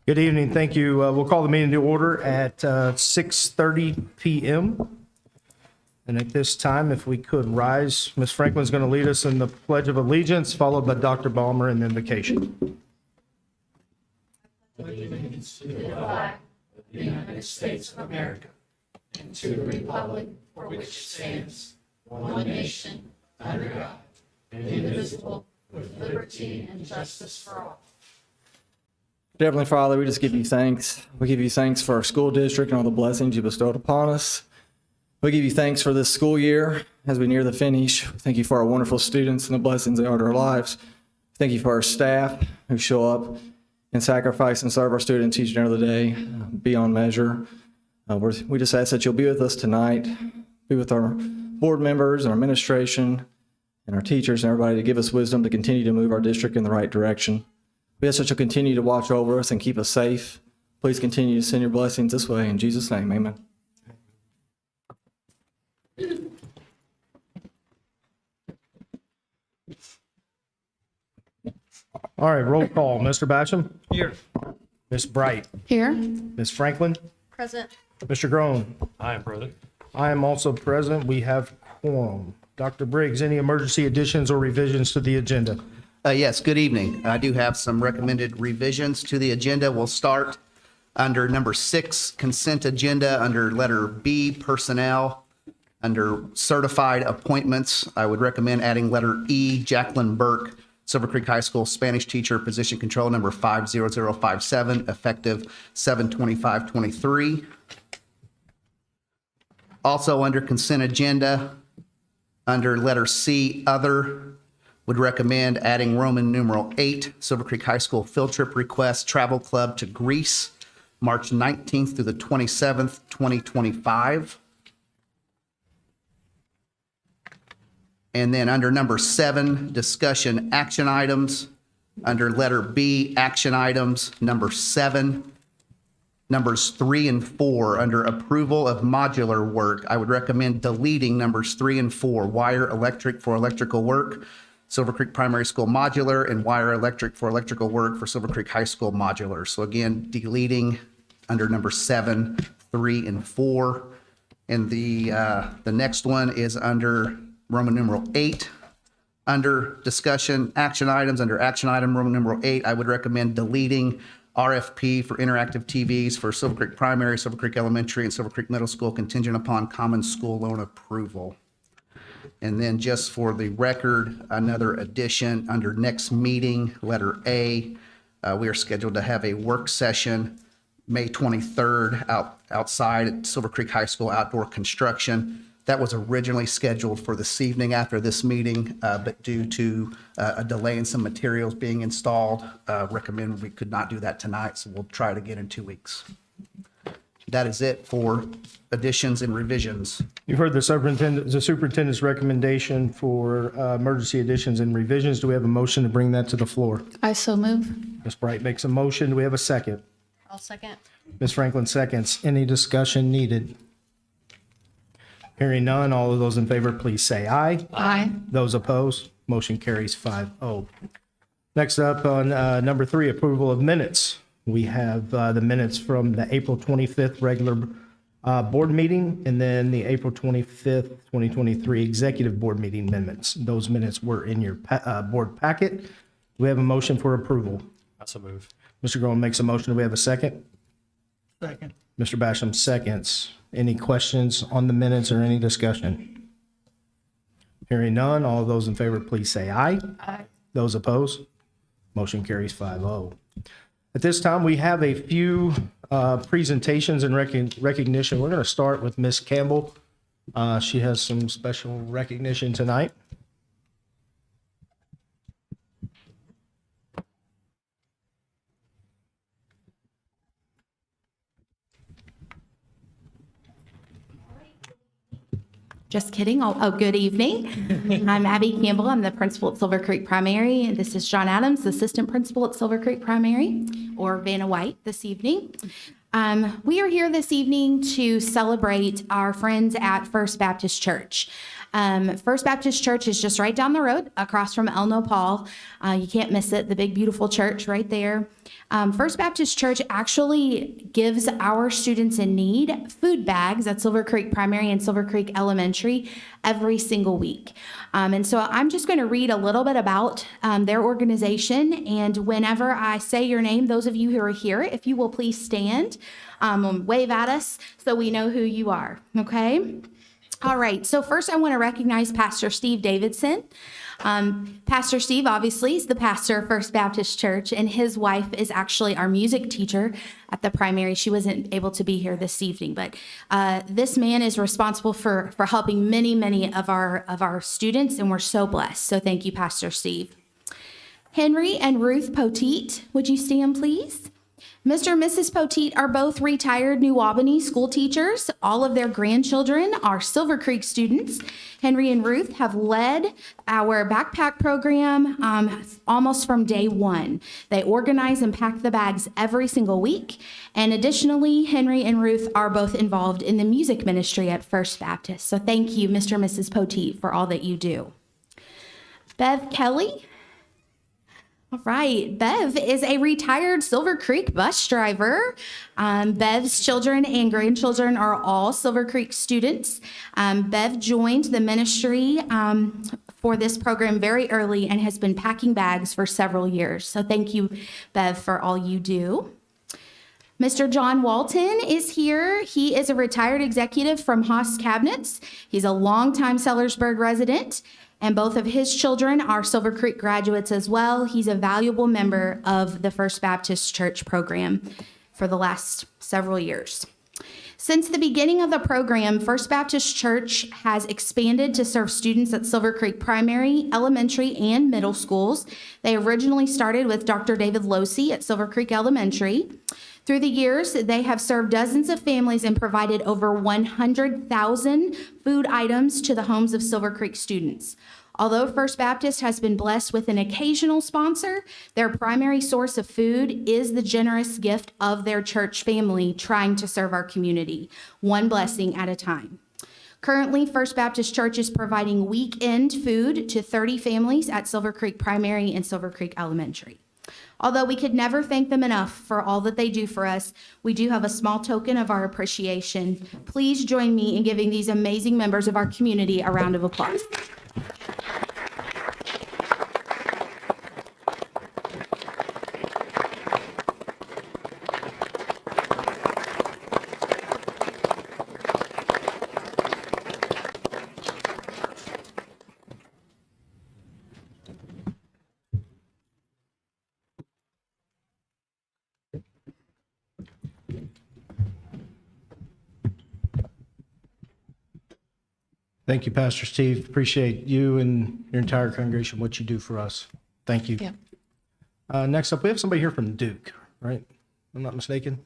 Good evening. Thank you. We'll call the meeting to order at 6:30 p.m. And at this time, if we could rise, Ms. Franklin's going to lead us in the Pledge of Allegiance, followed by Dr. Balmer and invocation. Allegiance to the flag of the United States of America and to the republic for which it stands, one nation, under God, indivisible, with liberty and justice for all. Dear Heavenly Father, we just give you thanks. We give you thanks for our school district and all the blessings you bestowed upon us. We give you thanks for this school year as we near the finish. Thank you for our wonderful students and the blessings they are to our lives. Thank you for our staff who show up and sacrifice and serve our students each and every day beyond measure. We just ask that you'll be with us tonight, be with our board members and our administration and our teachers and everybody to give us wisdom to continue to move our district in the right direction. We ask that you'll continue to watch over us and keep us safe. Please continue to send your blessings this way. In Jesus' name, amen. All right, roll call. Mr. Basham? Here. Ms. Bright? Here. Ms. Franklin? Present. Mr. Groen? I am present. I am also present. We have quorum. Dr. Briggs, any emergency additions or revisions to the agenda? Yes, good evening. I do have some recommended revisions to the agenda. We'll start under number 6, consent agenda, under letter B, personnel. Under certified appointments, I would recommend adding letter E, Jacqueline Burke, Silver Creek High School Spanish teacher, position control number 50057, effective 7/25/23. Also under consent agenda, under letter C, other, would recommend adding Roman numeral 8, Silver Creek High School field trip request, travel club to Greece, March 19th through the 27th, 2025. And then under number 7, discussion action items, under letter B, action items, number 7, numbers 3 and 4, under approval of modular work, I would recommend deleting numbers 3 and 4, wire electric for electrical work, Silver Creek Primary School modular, and wire electric for electrical work for Silver Creek High School modular. So again, deleting under number 7, 3, and 4. And the next one is under Roman numeral 8. Under discussion action items, under action item Roman numeral 8, I would recommend deleting RFP for interactive TVs for Silver Creek Primary, Silver Creek Elementary, and Silver Creek Middle School contingent upon common school loan approval. And then just for the record, another addition under next meeting, letter A, we are scheduled to have a work session May 23rd outside at Silver Creek High School outdoor construction. That was originally scheduled for this evening after this meeting, but due to a delay in some materials being installed, recommend we could not do that tonight, so we'll try it again in 2 weeks. That is it for additions and revisions. You've heard the superintendent's recommendation for emergency additions and revisions. Do we have a motion to bring that to the floor? I so move. Ms. Bright makes a motion. Do we have a second? I'll second. Ms. Franklin seconds. Any discussion needed? Hearing none, all of those in favor, please say aye. Aye. Those opposed, motion carries 5-0. Next up on number 3, approval of minutes. We have the minutes from the April 25th regular board meeting and then the April 25th, 2023 executive board meeting minutes. Those minutes were in your board packet. Do we have a motion for approval? I so move. Mr. Groen makes a motion. Do we have a second? Second. Mr. Basham seconds. Any questions on the minutes or any discussion? Hearing none, all of those in favor, please say aye. Aye. Those opposed, motion carries 5-0. At this time, we have a few presentations and recognition. We're going to start with Ms. Campbell. She has some special recognition tonight. Just kidding. Oh, good evening. I'm Abby Campbell. I'm the principal at Silver Creek Primary. And this is John Adams, the assistant principal at Silver Creek Primary, or Vanna White this evening. We are here this evening to celebrate our friends at First Baptist Church. First Baptist Church is just right down the road, across from El Nopal. You can't miss it, the big, beautiful church right there. First Baptist Church actually gives our students in need food bags at Silver Creek Primary and Silver Creek Elementary every single week. And so I'm just going to read a little bit about their organization. And whenever I say your name, those of you who are here, if you will please stand and wave at us so we know who you are, okay? All right, so first I want to recognize Pastor Steve Davidson. Pastor Steve, obviously, is the pastor of First Baptist Church, and his wife is actually our music teacher at the primary. She wasn't able to be here this evening, but this man is responsible for helping many of our students, and we're so blessed. So thank you, Pastor Steve. Henry and Ruth Poteet, would you stand, please? Mr. and Mrs. Poteet are both retired New Albany school teachers. All of their grandchildren are Silver Creek students. Henry and Ruth have led our backpack program almost from day one. They organize and pack the bags every single week. And additionally, Henry and Ruth are both involved in the music ministry at First Baptist. So thank you, Mr. and Mrs. Poteet, for all that you do. Bev Kelly. All right, Bev is a retired Silver Creek bus driver. Bev's children and grandchildren are all Silver Creek students. Bev joined the ministry for this program very early and has been packing bags for several years. So thank you, Bev, for all you do. Mr. John Walton is here. He is a retired executive from Haas Cabinets. He's a longtime Sellersburg resident, and both of his children are Silver Creek graduates as well. He's a valuable member of the First Baptist Church program for the last several years. Since the beginning of the program, First Baptist Church has expanded to serve students at Silver Creek Primary, Elementary, and Middle schools. They originally started with Dr. David Losey at Silver Creek Elementary. Through the years, they have served dozens of families and provided over 100,000 food items to the homes of Silver Creek students. Although First Baptist has been blessed with an occasional sponsor, their primary source of food is the generous gift of their church family trying to serve our community, one blessing at a time. Currently, First Baptist Church is providing weekend food to 30 families at Silver Creek Primary and Silver Creek Elementary. Although we could never thank them enough for all that they do for us, we do have a small token of our appreciation. Please join me in giving these amazing members of our community a round of applause. Thank you, Pastor Steve. Appreciate you and your entire congregation, what you do for us. Thank you. Yeah. Next up, we have somebody here from Duke, right? If I'm not mistaken.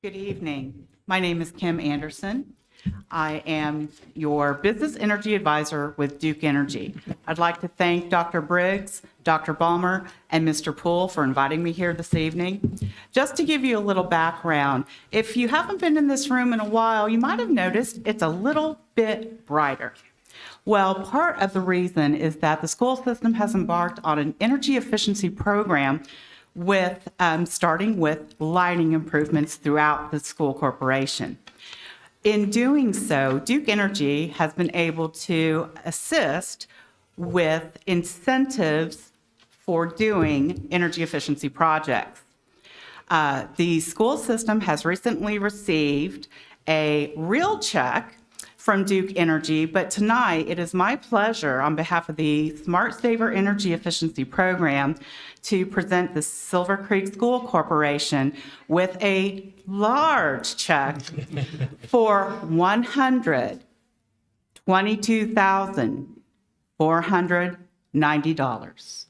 Good evening. My name is Kim Anderson. I am your business energy advisor with Duke Energy. I'd like to thank Dr. Briggs, Dr. Balmer, and Mr. Poole for inviting me here this evening. Just to give you a little background, if you haven't been in this room in a while, you might have noticed it's a little bit brighter. Well, part of the reason is that the school system has embarked on an energy efficiency program with starting with lighting improvements throughout the school corporation. In doing so, Duke Energy has been able to assist with incentives for doing energy efficiency projects. The school system has recently received a real check from Duke Energy, but tonight it is my pleasure on behalf of the Smart Saver Energy Efficiency Program to present the Silver Creek School Corporation with a large check for $122,490.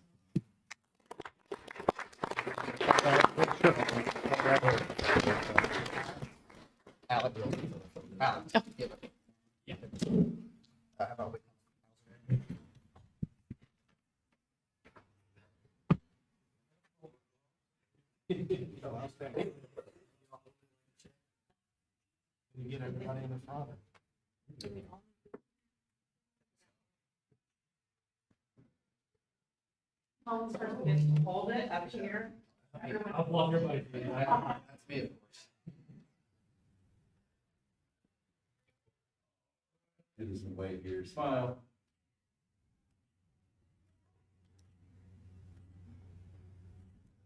Hold it up here. Citizen wave here, smile.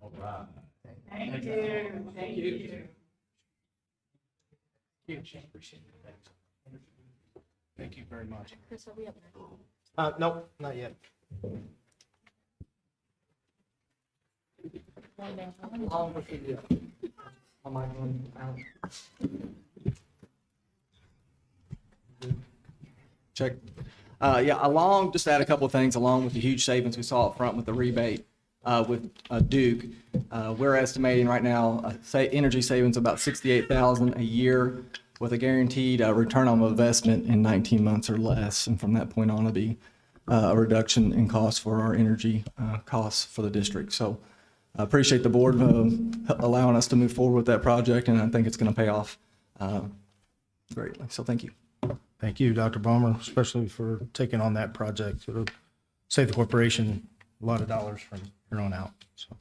All right. Thank you. Thank you. Thank you very much. Chris, are we up there? Nope, not yet. Check. Yeah, just to add a couple of things, along with the huge savings we saw up front with the rebate with Duke, we're estimating right now, say, energy savings of about $68,000 a year with a guaranteed return on investment in 19 months or less. And from that point on, it'll be a reduction in costs for our energy costs for the district. So I appreciate the board allowing us to move forward with that project, and I think it's going to pay off greatly. So thank you. Thank you, Dr. Balmer, especially for taking on that project. It'll save the corporation a lot of dollars from here on out. So,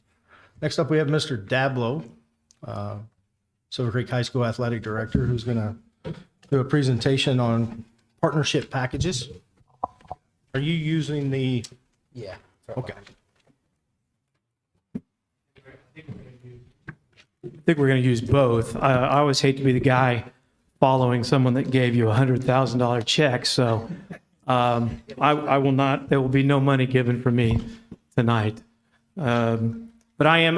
next up, we have Mr. Dablow, Silver Creek High School Athletic Director, who's going to do a presentation on partnership packages. Are you using the? Yeah. Okay. I think we're going to use both. I always hate to be the guy following someone that gave you a $100,000 check. So I will not, there will be no money given for me tonight. But I am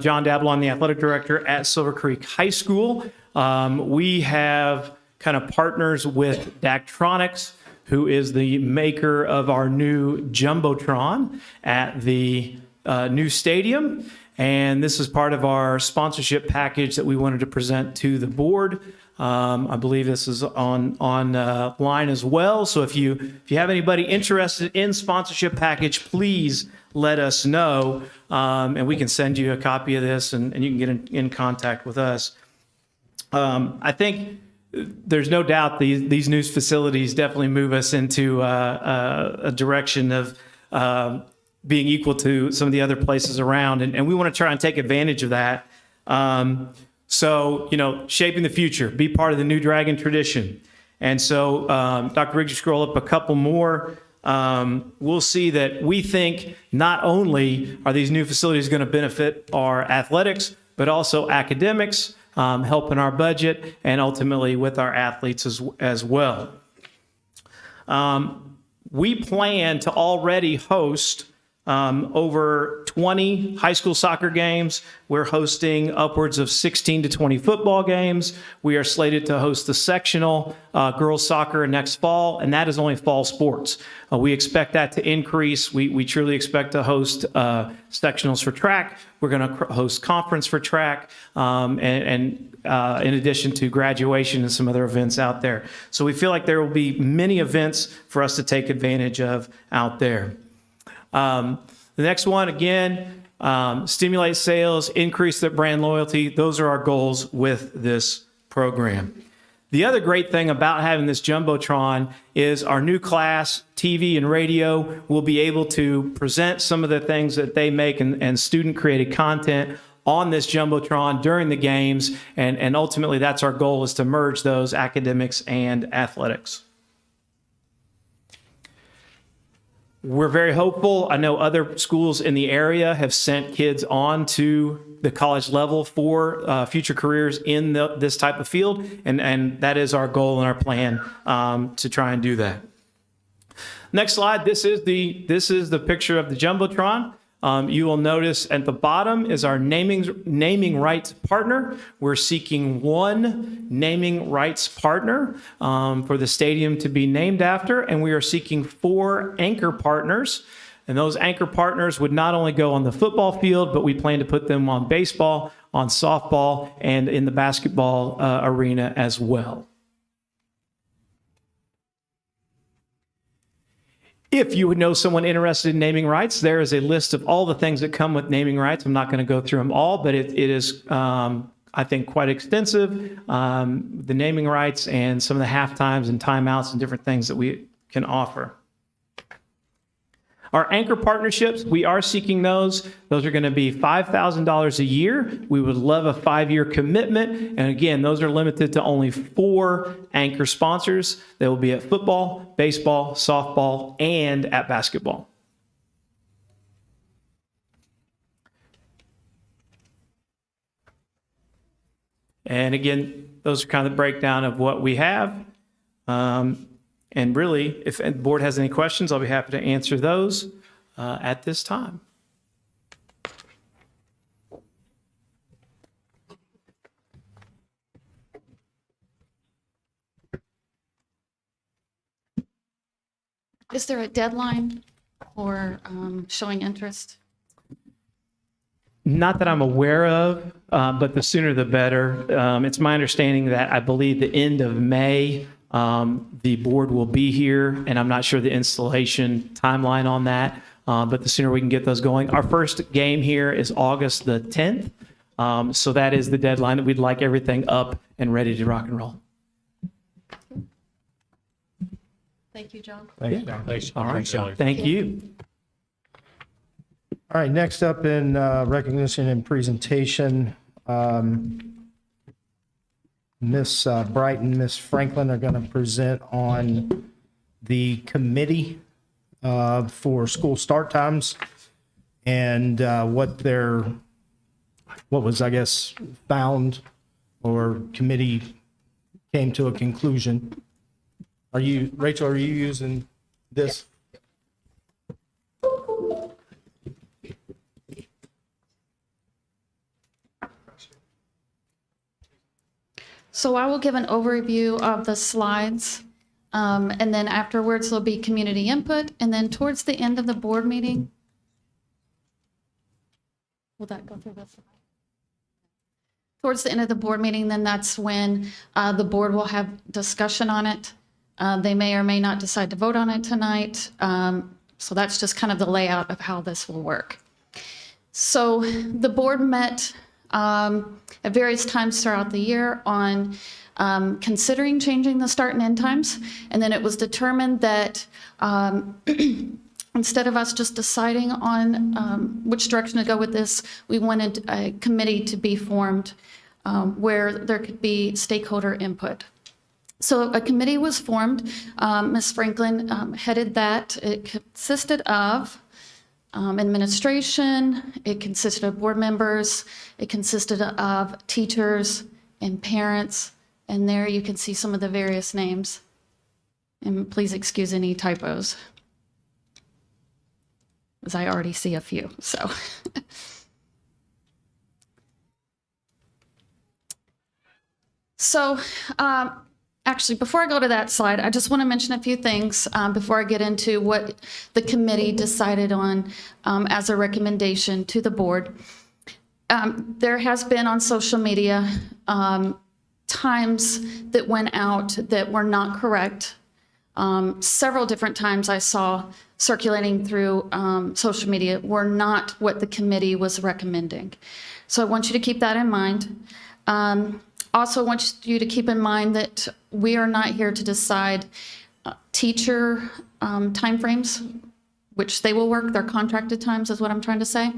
John Dablow. I'm the athletic director at Silver Creek High School. We have kind of partners with Daktronics, who is the maker of our new Jumbotron at the new stadium. And this is part of our sponsorship package that we wanted to present to the board. I believe this is on line as well. So if you have anybody interested in sponsorship package, please let us know, and we can send you a copy of this, and you can get in contact with us. I think there's no doubt these new facilities definitely move us into a direction of being equal to some of the other places around, and we want to try and take advantage of that. So, shaping the future, be part of the New Dragon tradition. And so, Dr. Briggs, you scroll up a couple more. We'll see that we think not only are these new facilities going to benefit our athletics, but also academics, helping our budget, and ultimately with our athletes as well. We plan to already host over 20 high school soccer games. We're hosting upwards of 16 to 20 football games. We are slated to host the sectional girls soccer next fall, and that is only fall sports. We expect that to increase. We truly expect to host sectionals for track. We're going to host conference for track, and in addition to graduation and some other events out there. So we feel like there will be many events for us to take advantage of out there. The next one, again, stimulate sales, increase the brand loyalty. Those are our goals with this program. The other great thing about having this Jumbotron is our new class, TV and radio, will be able to present some of the things that they make and student-created content on this Jumbotron during the games. And ultimately, that's our goal, is to merge those, academics and athletics. We're very hopeful. I know other schools in the area have sent kids on to the college level for future careers in this type of field, and that is our goal and our plan to try and do that. Next slide. This is the picture of the Jumbotron. You will notice at the bottom is our naming rights partner. We're seeking one naming rights partner for the stadium to be named after, and we are seeking 4 anchor partners. And those anchor partners would not only go on the football field, but we plan to put them on baseball, on softball, and in the basketball arena as well. If you would know someone interested in naming rights, there is a list of all the things that come with naming rights. I'm not going to go through them all, but it is, I think, quite extensive. The naming rights and some of the half times and timeouts and different things that we can offer. Our anchor partnerships, we are seeking those. Those are going to be $5,000 a year. We would love a 5-year commitment. And again, those are limited to only 4 anchor sponsors. They will be at football, baseball, softball, and at basketball. And again, those are kind of the breakdown of what we have. And really, if the board has any questions, I'll be happy to answer those at this time. Is there a deadline for showing interest? Not that I'm aware of, but the sooner the better. It's my understanding that I believe the end of May, the board will be here, and I'm not sure the installation timeline on that, but the sooner we can get those going. Our first game here is August the 10th, so that is the deadline that we'd like everything up and ready to rock and roll. Thank you, John. Thanks, John. Thanks. All right, Thanks, Shelley. thank you. All right, next up in recognition and presentation, Miss Brighton, Miss Franklin are going to present on the committee for school start times and what was, I guess, found or committee came to a conclusion. Rachel, are you using this? So I will give an overview of the slides, and then afterwards there'll be community input, and then towards the end of the board meeting, will that go through this? Towards the end of the board meeting, then that's when the board will have discussion on it. They may or may not decide to vote on it tonight. So that's just kind of the layout of how this will work. So the board met at various times throughout the year on considering changing the start and end times. And then it was determined that instead of us just deciding on which direction to go with this, we wanted a committee to be formed where there could be stakeholder input. So a committee was formed. Ms. Franklin headed that. It consisted of administration, it consisted of board members, it consisted of teachers and parents, and there you can see some of the various names. And please excuse any typos, as I already see a few, so. So, actually, before I go to that slide, I just want to mention a few things before I get into what the committee decided on as a recommendation to the board. There has been on social media times that went out that were not correct. Several different times I saw circulating through social media were not what the committee was recommending. So I want you to keep that in mind. Also want you to keep in mind that we are not here to decide teacher timeframes, which they will work, their contracted times is what I'm trying to say.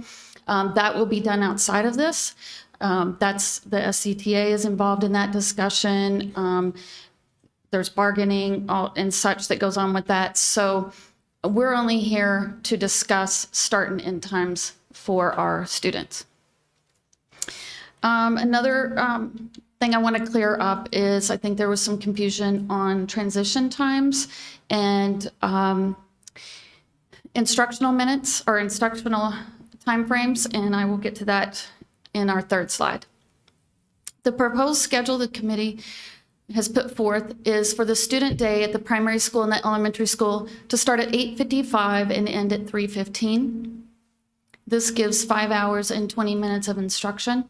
That will be done outside of this. That's the SCTA is involved in that discussion. There's bargaining and such that goes on with that. So we're only here to discuss start and end times for our students. Another thing I want to clear up is I think there was some confusion on transition times and instructional minutes or instructional timeframes, and I will get to that in our third slide. The proposed schedule the committee has put forth is for the student day at the primary school and the elementary school to start at 8:55 and end at 3:15. This gives 5 hours and 20 minutes of instruction.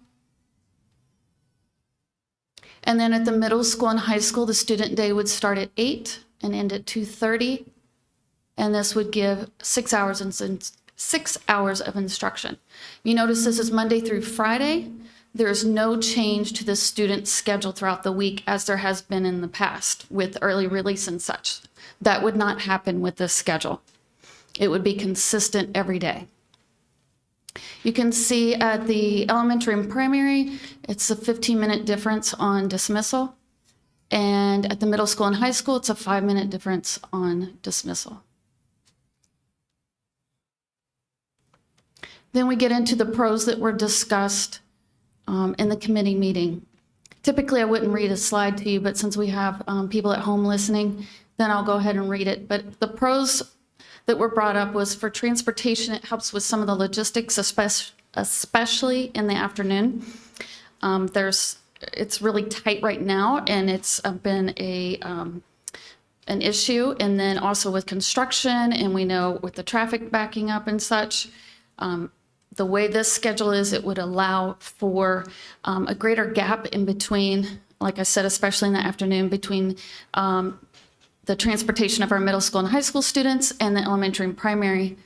And then at the middle school and high school, the student day would start at 8 and end at 2:30. and this would give 6 hours and 6 hours of instruction. You notice this is Monday through Friday. There is no change to the student's schedule throughout the week as there has been in the past with early release and such. That would not happen with this schedule. It would be consistent every day. You can see at the elementary and primary, it's a 15-minute difference on dismissal. And at the middle school and high school, it's a 5-minute difference on dismissal. Then we get into the pros that were discussed in the committee meeting. Typically, I wouldn't read a slide to you, but since we have people at home listening, then I'll go ahead and read it. But the pros that were brought up was for transportation, it helps with some of the logistics, especially in the afternoon. It's really tight right now, and it's been an issue. And then also with construction, and we know with the traffic backing up and such, the way this schedule is, it would allow for a greater gap in between, like I said, especially in the afternoon, between the transportation of our middle school and high school students and the elementary and primary.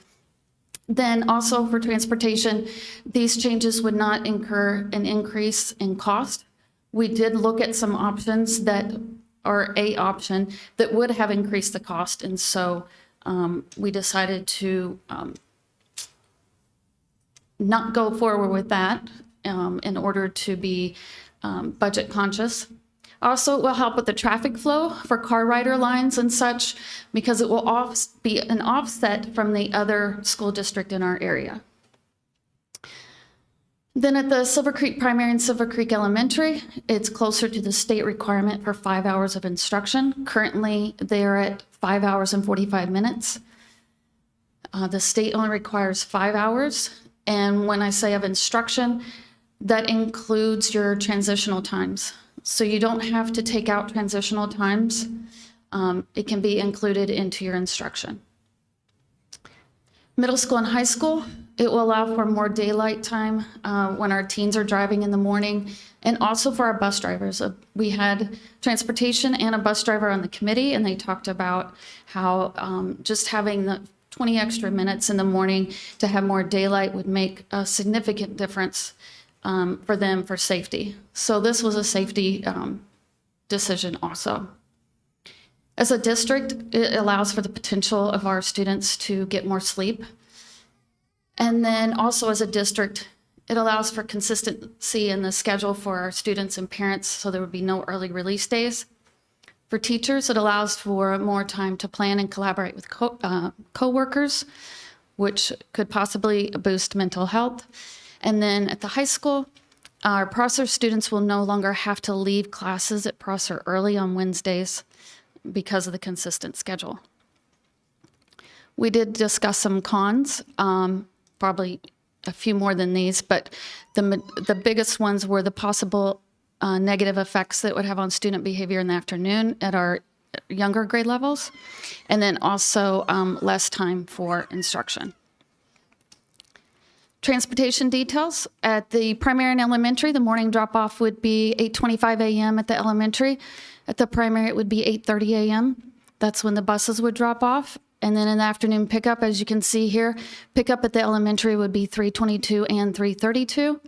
Then also for transportation, these changes would not incur an increase in cost. We did look at some options that are a option that would have increased the cost, and so we decided to not go forward with that in order to be budget conscious. Also, it will help with the traffic flow for car rider lines and such, because it will be an offset from the other school district in our area. Then at the Silver Creek Primary and Silver Creek Elementary, it's closer to the state requirement for 5 hours of instruction. Currently, they're at 5 hours and 45 minutes. The state only requires 5 hours. And when I say of instruction, that includes your transitional times. So you don't have to take out transitional times. It can be included into your instruction. Middle school and high school, it will allow for more daylight time when our teens are driving in the morning, and also for our bus drivers. We had transportation and a bus driver on the committee, and they talked about how just having the 20 extra minutes in the morning to have more daylight would make a significant difference for them for safety. So this was a safety decision also. As a district, it allows for the potential of our students to get more sleep. And then also as a district, it allows for consistency in the schedule for our students and parents, so there would be no early release days. For teachers, it allows for more time to plan and collaborate with co-workers, which could possibly boost mental health. And then at the high school, our Prosser students will no longer have to leave classes at Prosser early on Wednesdays because of the consistent schedule. We did discuss some cons, probably a few more than these, but the biggest ones were the possible negative effects that it would have on student behavior in the afternoon at our younger grade levels, and then also less time for instruction. Transportation details. At the primary and elementary, the morning drop-off would be 8:25 a.m. at the elementary. At the primary, it would be 8:30 a.m. That's when the buses would drop off. And then in the afternoon pickup, as you can see here, pickup at the elementary would be 3:22 and 3:32.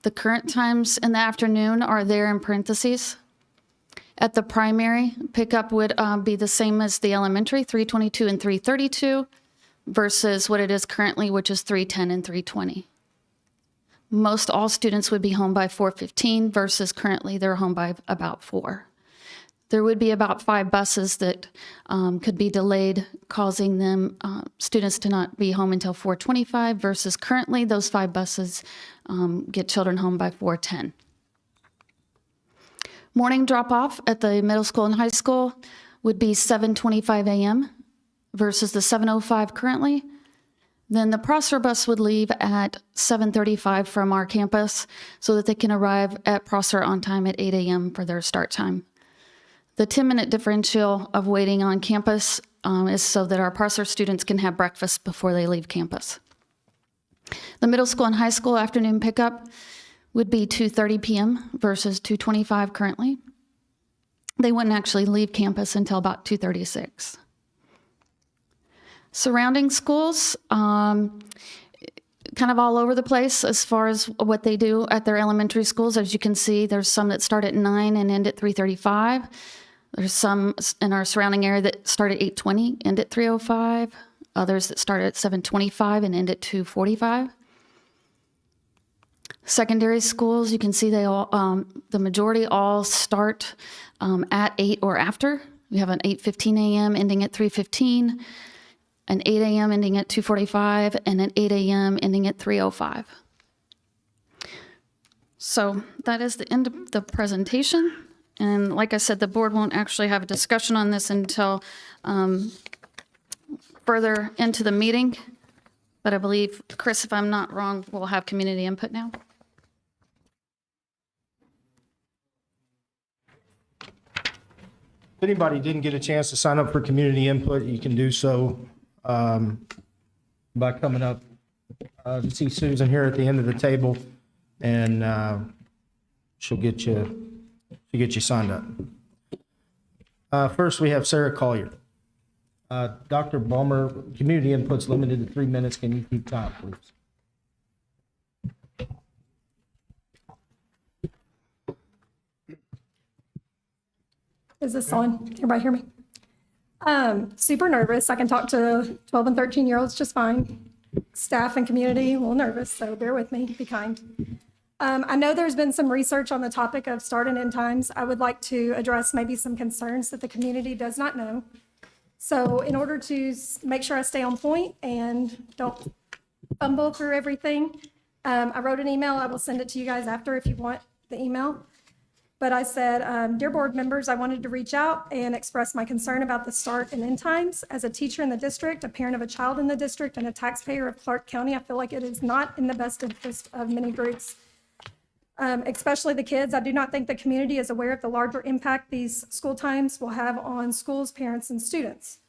The current times in the afternoon are there in parentheses. At the primary, pickup would be the same as the elementary, 3:22 and 3:32, versus what it is currently, which is 3:10 and 3:20. Most all students would be home by 4:15 versus currently they're home by about 4. There would be about 5 buses that could be delayed, causing them students to not be home until 4:25 versus currently those 5 buses get children home by 4:10. Morning drop-off at the middle school and high school would be 7:25 a.m. versus the 7:05 currently. Then the Prosser bus would leave at 7:35 from our campus so that they can arrive at Prosser on time at 8 a.m. for their start time. The 10-minute differential of waiting on campus is so that our Prosser students can have breakfast before they leave campus. The middle school and high school afternoon pickup would be 2:30 p.m. versus 2:25 currently. They wouldn't actually leave campus until about 2:36. Surrounding schools, kind of all over the place as far as what they do at their elementary schools. As you can see, there's some that start at 9 and end at 3:35. There's some in our surrounding area that start at 8:20, end at 3:05. Others that start at 7:25 and end at 2:45. Secondary schools, you can see they all, the majority all start at 8 or after. We have an 8:15 a.m. ending at 3:15, an 8 a.m. ending at 2:45, and an 8 a.m. ending at 3:05. So that is the end of the presentation. And like I said, the board won't actually have a discussion on this until further into the meeting. But I believe, Chris, if I'm not wrong, we'll have community input now. If anybody didn't get a chance to sign up for community input, you can do so by coming up to see Susan here at the end of the table, and she'll get you signed up. First, we have Sarah Collier. Dr. Balmer, community input's limited to 3 minutes. Can you keep time, please? Is this on? Can everybody hear me? Super nervous. I can talk to 12 and 13-year-olds just fine. Staff and community, a little nervous, so bear with me, be kind. I know there's been some research on the topic of start and end times. I would like to address maybe some concerns that the community does not know. So in order to make sure I stay on point and don't fumble through everything, I wrote an email. I will send it to you guys after if you want the email. But I said, dear board members, I wanted to reach out and express my concern about the start and end times. As a teacher in the district, a parent of a child in the district, and a taxpayer of Clark County, I feel like it is not in the best interest of many groups, especially the kids. I do not think the community is aware of the larger impact these school times will have on schools, parents, and students.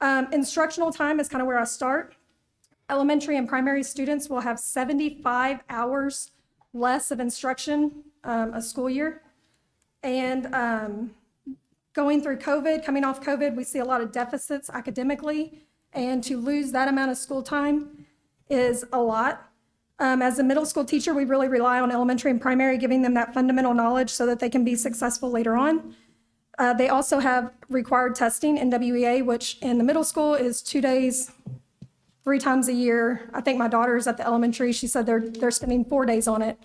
Instructional time is kind of where I start. Elementary and primary students will have 75 hours less of instruction a school year. And going through COVID, coming off COVID, we see a lot of deficits academically, and to lose that amount of school time is a lot. As a middle school teacher, we really rely on elementary and primary, giving them that fundamental knowledge so that they can be successful later on. They also have required testing in WEA, which in the middle school is 2 days, 3 times a year. I think my daughter's at the elementary. She said they're spending 4 days on it,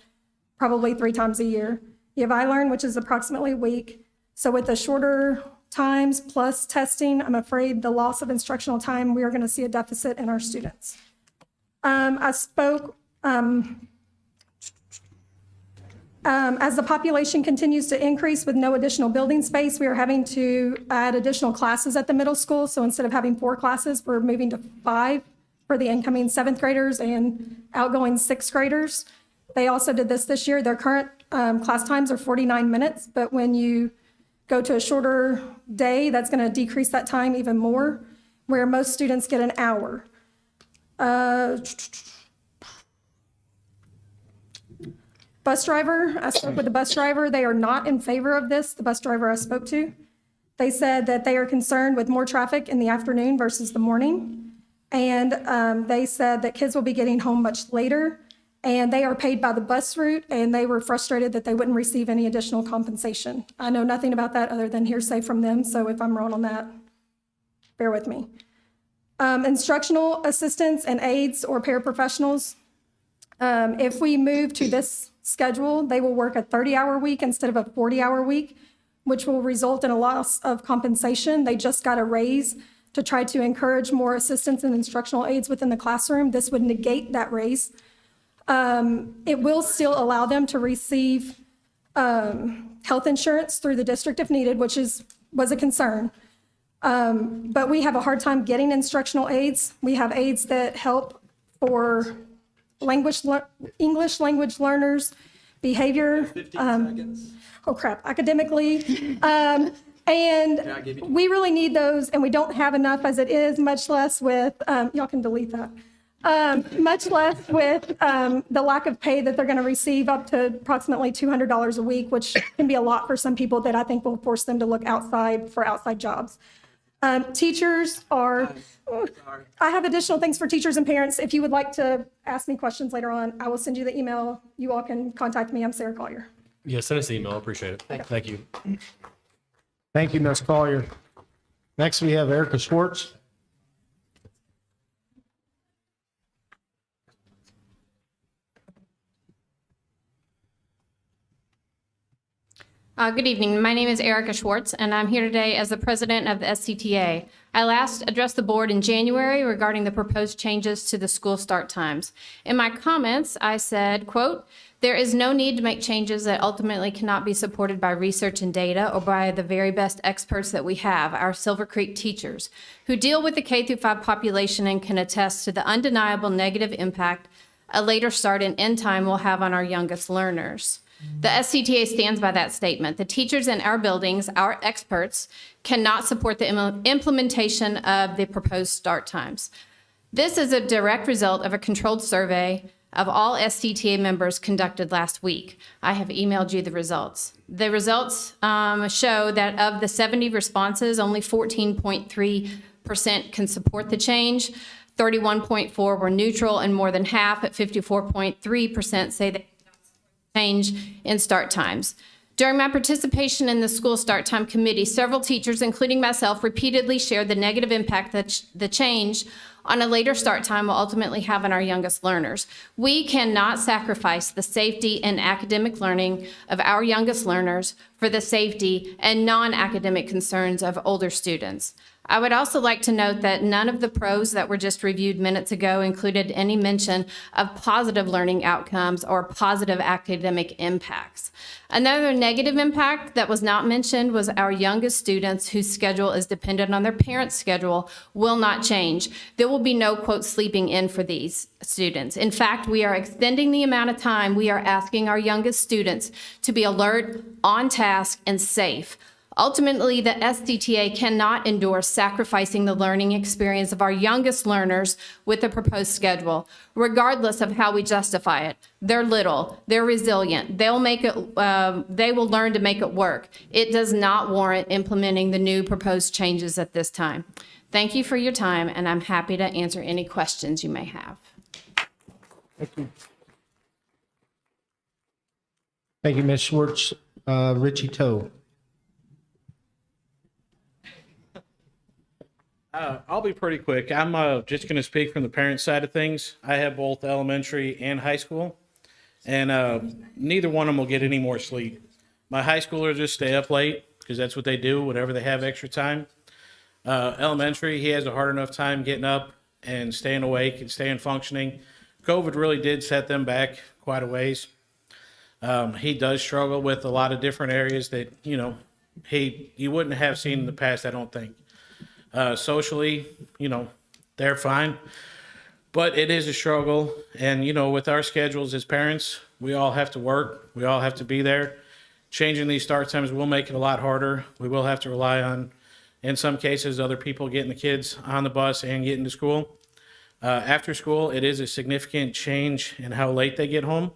probably 3 times a year. You have iLearn, which is approximately a week. So with the shorter times plus testing, I'm afraid the loss of instructional time, we are going to see a deficit in our students. I spoke, as the population continues to increase with no additional building space, we are having to add additional classes at the middle school. So instead of having 4 classes, we're moving to 5 for the incoming 7th graders and outgoing 6th graders. They also did this year. Their current class times are 49 minutes, but when you go to a shorter day, that's going to decrease that time even more, where most students get an hour. Bus driver, I spoke with the bus driver. They are not in favor of this, the bus driver I spoke to. They said that they are concerned with more traffic in the afternoon versus the morning. And they said that kids will be getting home much later, and they are paid by the bus route, and they were frustrated that they wouldn't receive any additional compensation. I know nothing about that other than hearsay from them, so if I'm wrong on that, bear with me. Instructional assistants and aides or paraprofessionals, if we move to this schedule, they will work a 30-hour week instead of a 40-hour week, which will result in a loss of compensation. They just got a raise to try to encourage more assistants and instructional aides within the classroom. This would negate that raise. It will still allow them to receive health insurance through the district if needed, which was a concern. But we have a hard time getting instructional aides. We have aides that help for English language learners, behavior, 15 seconds. Oh crap, academically. And we really need those, and we don't have enough as it is, much less with, y'all can delete that. Much less with the lack of pay that they're going to receive, up to approximately $200 a week, which can be a lot for some people that I think will force them to look outside for outside jobs. Teachers are, I have additional things for teachers and parents. If you would like to ask me questions later on, I will send you the email. You all can contact me. I'm Sarah Collier. Yeah, send us an email. I appreciate it. Thank you. Thank you, Ms. Collier. Next, we have Erica Schwartz. Good evening. My name is Erica Schwartz, and I'm here today as the president of the SCTA. I last addressed the board in January regarding the proposed changes to the school start times. In my comments, I said, quote, "There is no need to make changes that ultimately cannot be supported by research and data or by the very best experts that we have, our Silver Creek teachers, who deal with the K-5 population and can attest to the undeniable negative impact a later start and end time will have on our youngest learners." The SCTA stands by that statement. The teachers in our buildings, our experts, cannot support the implementation of the proposed start times. This is a direct result of a controlled survey of all SCTA members conducted last week. I have emailed you the results. The results show that of the 70 responses, only 14.3% can support the change, 31.4 were neutral, and more than half, at 54.3%, say they change in start times. During my participation in the school start time committee, several teachers, including myself, repeatedly shared the negative impact that the change on a later start time will ultimately have on our youngest learners. We cannot sacrifice the safety and academic learning of our youngest learners for the safety and non-academic concerns of older students. I would also like to note that none of the pros that were just reviewed minutes ago included any mention of positive learning outcomes or positive academic impacts. Another negative impact that was not mentioned was our youngest students whose schedule is dependent on their parents' schedule will not change. There will be no, quote, sleeping in for these students. In fact, we are extending the amount of time we are asking our youngest students to be alert, on task, and safe. Ultimately, the SCTA cannot endorse sacrificing the learning experience of our youngest learners with the proposed schedule, regardless of how we justify it. They're little, they're resilient, they will learn to make it work. It does not warrant implementing the new proposed changes at this time. Thank you for your time, and I'm happy to answer any questions you may have. Thank you, Ms. Schwartz. Richie Toe. I'll be pretty quick. I'm just going to speak from the parent side of things. I have both elementary and high school, and neither one of them will get any more sleep. My high schoolers just stay up late because that's what they do whenever they have extra time. Elementary, he has a hard enough time getting up and staying awake and staying functioning. COVID really did set them back quite a ways. He does struggle with a lot of different areas that, you wouldn't have seen in the past, I don't think. Socially, they're fine, but it is a struggle. And, with our schedules as parents, we all have to work. We all have to be there. Changing these start times will make it a lot harder. We will have to rely on, in some cases, other people getting the kids on the bus and getting to school. After school, it is a significant change in how late they get home.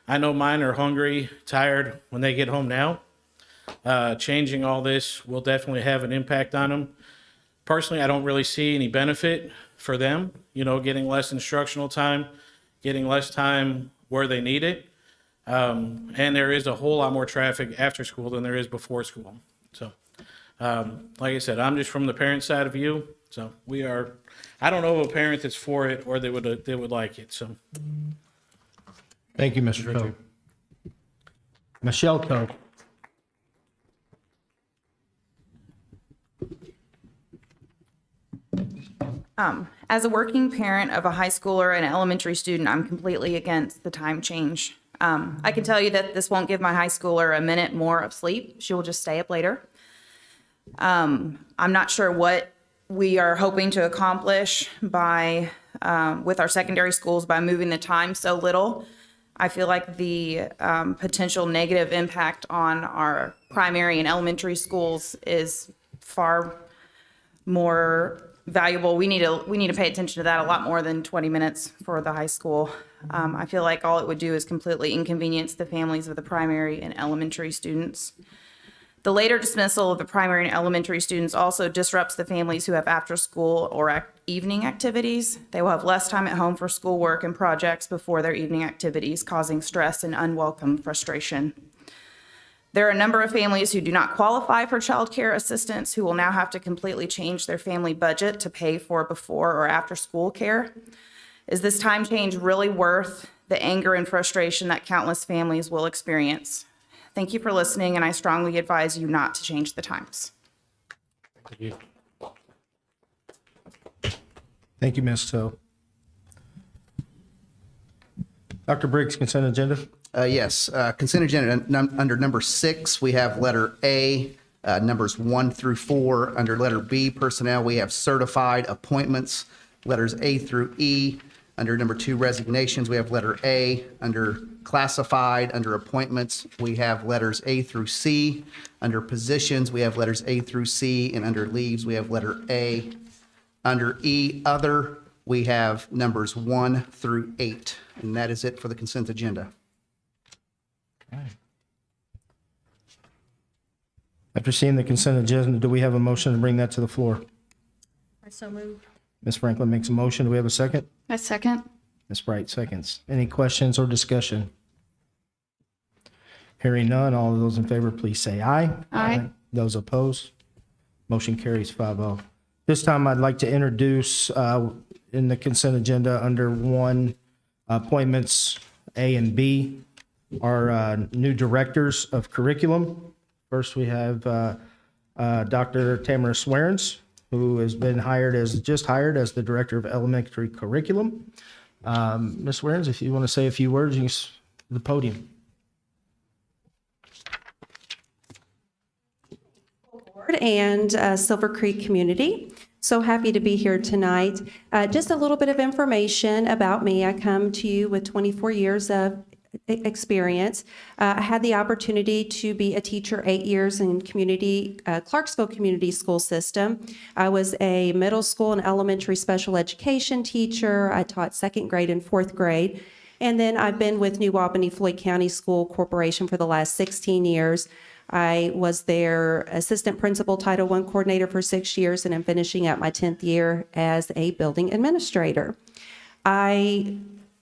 I know mine are hungry, tired when they get home now. Changing all this will definitely have an impact on them. Personally, I don't really see any benefit for them, getting less instructional time, getting less time where they need it. And there is a whole lot more traffic after school than there is before school. So, like I said, I'm just from the parent side of view. So I don't know of a parent that's for it or they would like it. So. Thank you, Mr. Toe. Michelle Toe. As a working parent of a high schooler and an elementary student, I'm completely against the time change. I can tell you that this won't give my high schooler a minute more of sleep. She will just stay up later. I'm not sure what we are hoping to accomplish by with our secondary schools by moving the time so little. I feel like the potential negative impact on our primary and elementary schools is far more valuable. We need to pay attention to that a lot more than 20 minutes for the high school. I feel like all it would do is completely inconvenience the families of the primary and elementary students. The later dismissal of the primary and elementary students also disrupts the families who have after-school or evening activities. They will have less time at home for schoolwork and projects before their evening activities, causing stress and unwelcome frustration. There are a number of families who do not qualify for child care assistance who will now have to completely change their family budget to pay for before or after school care. Is this time change really worth the anger and frustration that countless families will experience? Thank you for listening, and I strongly advise you not to change the times. Thank you. Thank you, Ms. Toe. Dr. Briggs, consent agenda? Yes, consent agenda, under number 6, we have letter A, numbers 1 through 4. Under letter B, personnel, we have certified appointments, letters A through E. Under number 2, resignations, we have letter A. Under classified, under appointments, we have letters A through C. Under positions, we have letters A through C, and under leaves, we have letter A. Under E, other, we have numbers 1 through 8, and that is it for the consent agenda. After seeing the consent agenda, do we have a motion to bring that to the floor? I so moved. Ms. Franklin makes a motion. Do we have a second? I second. Ms. Bright seconds. Any questions or discussion? Hearing none, all of those in favor, please say aye. Aye. Those opposed? Motion carries 5-0. This time, I'd like to introduce in the consent agenda under 1, appointments A and B, our new directors of curriculum. First, we have Dr. Tamara Swearens, who has been hired as the director of elementary curriculum. Ms. Swearens, if you want to say a few words, you can the podium. And Silver Creek community. So happy to be here tonight. Just a little bit of information about me. I come to you with 24 years of experience. I had the opportunity to be a teacher 8 years in Clarksville Community School System. I was a middle school and elementary special education teacher. I taught 2nd grade and 4th grade. And then I've been with New Albany-Floyd County School Corporation for the last 16 years. I was their assistant principal Title I coordinator for 6 years, and I'm finishing up my 10th year as a building administrator. I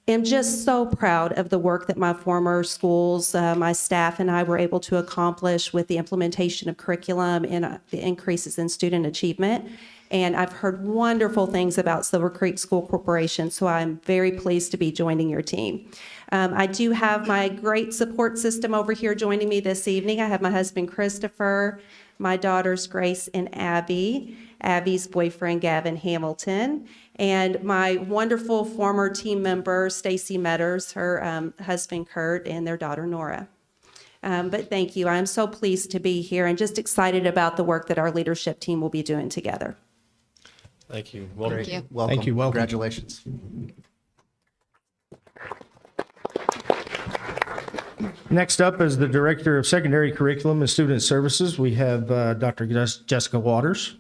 am just so proud of the work that my former schools, my staff and I were able to accomplish with the implementation of curriculum and the increases in student achievement. And I've heard wonderful things about Silver Creek School Corporation, so I'm very pleased to be joining your team. I do have my great support system over here joining me this evening. I have my husband, Christopher, my daughters, Grace and Abby, Abby's boyfriend, Gavin Hamilton, and my wonderful former team member, Stacy Metters, her husband, Kurt, and their daughter, Nora. But thank you. I'm so pleased to be here and just excited about the work that our leadership team will be doing together. Thank you. Welcome. Thank you. Welcome. Thank you. Welcome. Congratulations. Next up is the Director of Secondary Curriculum and Student Services. We have Dr. Jessica Waters.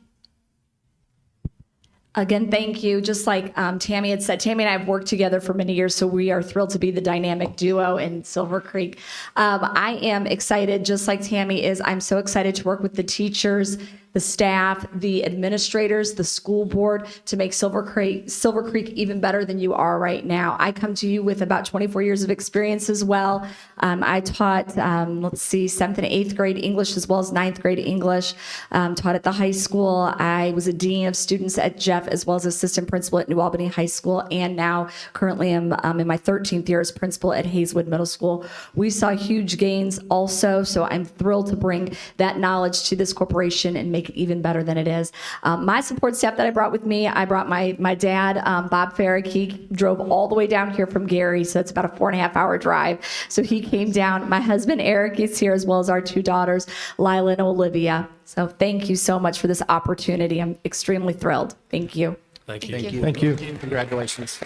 Again, thank you. Just like Tammy had said, Tammy and I have worked together for many years, so we are thrilled to be the dynamic duo in Silver Creek. I am excited, just like Tammy is. I'm so excited to work with the teachers, the staff, the administrators, the school board to make Silver Creek even better than you are right now. I come to you with about 24 years of experience as well. I taught, 7th and 8th grade English as well as 9th grade English. Taught at the high school. I was a dean of students at Jeff as well as assistant principal at New Albany High School, and now currently am in my 13th year as principal at Hayeswood Middle School. We saw huge gains also, so I'm thrilled to bring that knowledge to this corporation and make it even better than it is. My support staff that I brought with me, I brought my dad, Bob Farrick. He drove all the way down here from Gary, so it's about a 4.5-hour drive. So he came down. My husband Eric is here, as well as our 2 daughters, Lila and Olivia. So thank you so much for this opportunity. I'm extremely thrilled. Thank you. Thank you. Thank you. Congratulations.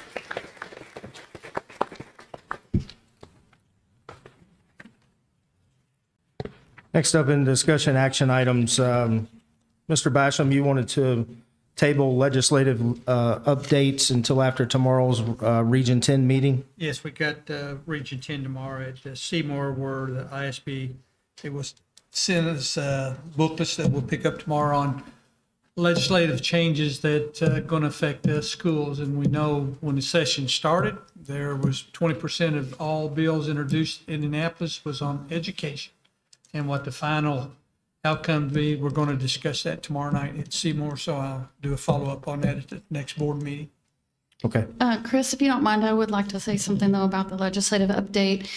Next up in discussion action items, Mr. Basham, you wanted to table legislative updates until after tomorrow's Region 10 meeting? Yes, we got Region 10 tomorrow at Seymour, where the ISB, it was sent us booklets that we'll pick up tomorrow on legislative changes that are going to affect the schools. And we know when the session started, there was 20% of all bills introduced in Indianapolis was on education. And what the final outcome be, we're going to discuss that tomorrow night at Seymour. So I'll do a follow-up on that at the next board meeting. Okay. Chris, if you don't mind, I would like to say something, though, about the legislative update.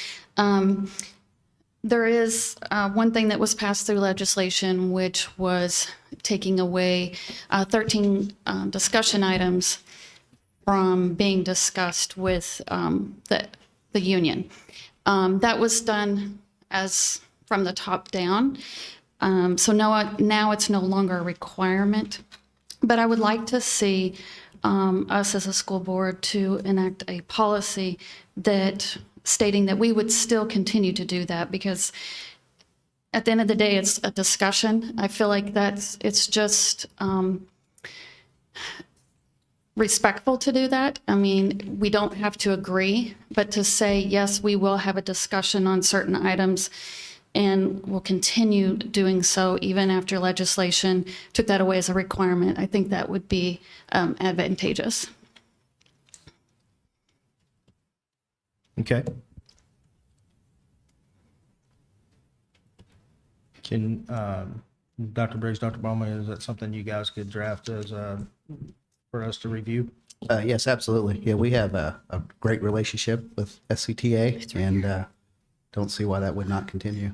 There is one thing that was passed through legislation, which was taking away 13 discussion items from being discussed with the union. That was done as from the top down. So now it's no longer a requirement. But I would like to see us as a school board to enact a policy that stating that we would still continue to do that, because at the end of the day, it's a discussion. I feel like it's just respectful to do that. I mean, we don't have to agree, but to say, yes, we will have a discussion on certain items and we'll continue doing so even after legislation took that away as a requirement. I think that would be advantageous. Okay. Can, Dr. Briggs, Dr. Bowman, is that something you guys could draft as, for us to review? Yes, absolutely. Yeah, we have a great relationship with SCTA, and don't see why that would not continue.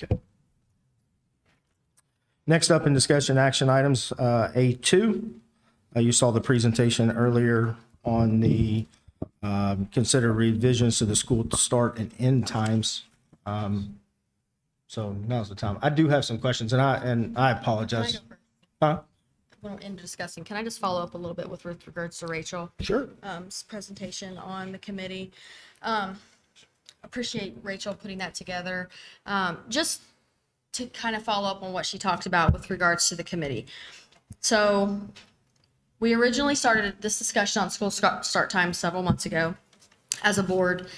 Okay. Next up in discussion action items, A2. You saw the presentation earlier on the consider revisions to the school start and end times. So now's the time. I do have some questions, and I apologize. Huh? When we're in discussing, can I just follow up a little bit with regards to Rachel? Sure. Presentation on the committee. Appreciate Rachel putting that together. Just to kind of follow up on what she talked about with regards to the committee. So we originally started this discussion on school start time several months ago as a board.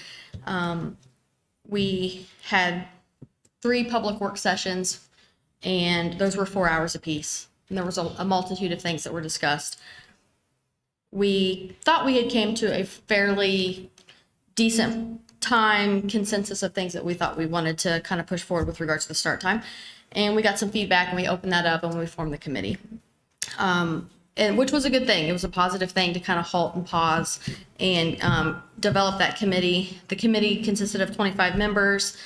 We had 3 public work sessions, and those were 4 hours apiece. And there was a multitude of things that were discussed. We thought we had came to a fairly decent time consensus of things that we thought we wanted to kind of push forward with regards to the start time. And we got some feedback, and we opened that up, and we formed the committee. And which was a good thing. It was a positive thing to kind of halt and pause and develop that committee. The committee consisted of 25 members,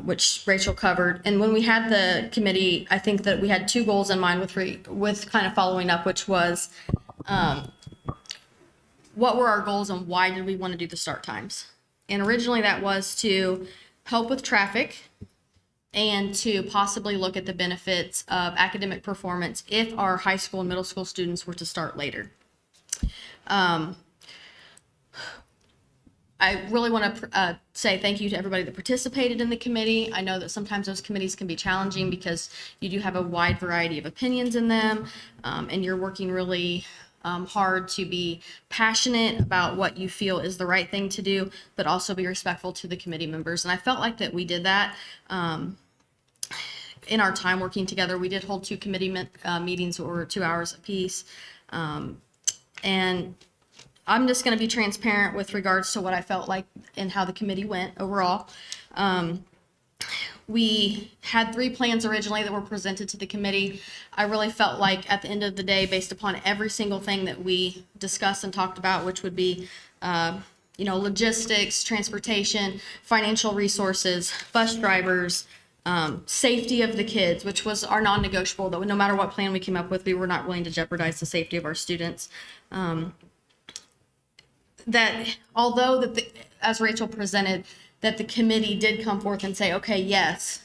which Rachel covered. And when we had the committee, I think that we had 2 goals in mind with kind of following up, which was what were our goals and why did we want to do the start times? And originally that was to help with traffic and to possibly look at the benefits of academic performance if our high school and middle school students were to start later. I really want to say thank you to everybody that participated in the committee. I know that sometimes those committees can be challenging because you do have a wide variety of opinions in them, and you're working really hard to be passionate about what you feel is the right thing to do, but also be respectful to the committee members. And I felt like that we did that. In our time working together, we did hold 2 committee meetings that were 2 hours apiece. And I'm just going to be transparent with regards to what I felt like and how the committee went overall. We had 3 plans originally that were presented to the committee. I really felt like at the end of the day, based upon every single thing that we discussed and talked about, which would be logistics, transportation, financial resources, bus drivers, safety of the kids, which was our non-negotiable, that no matter what plan we came up with, we were not willing to jeopardize the safety of our students. That although as Rachel presented, that the committee did come forth and say, okay, yes,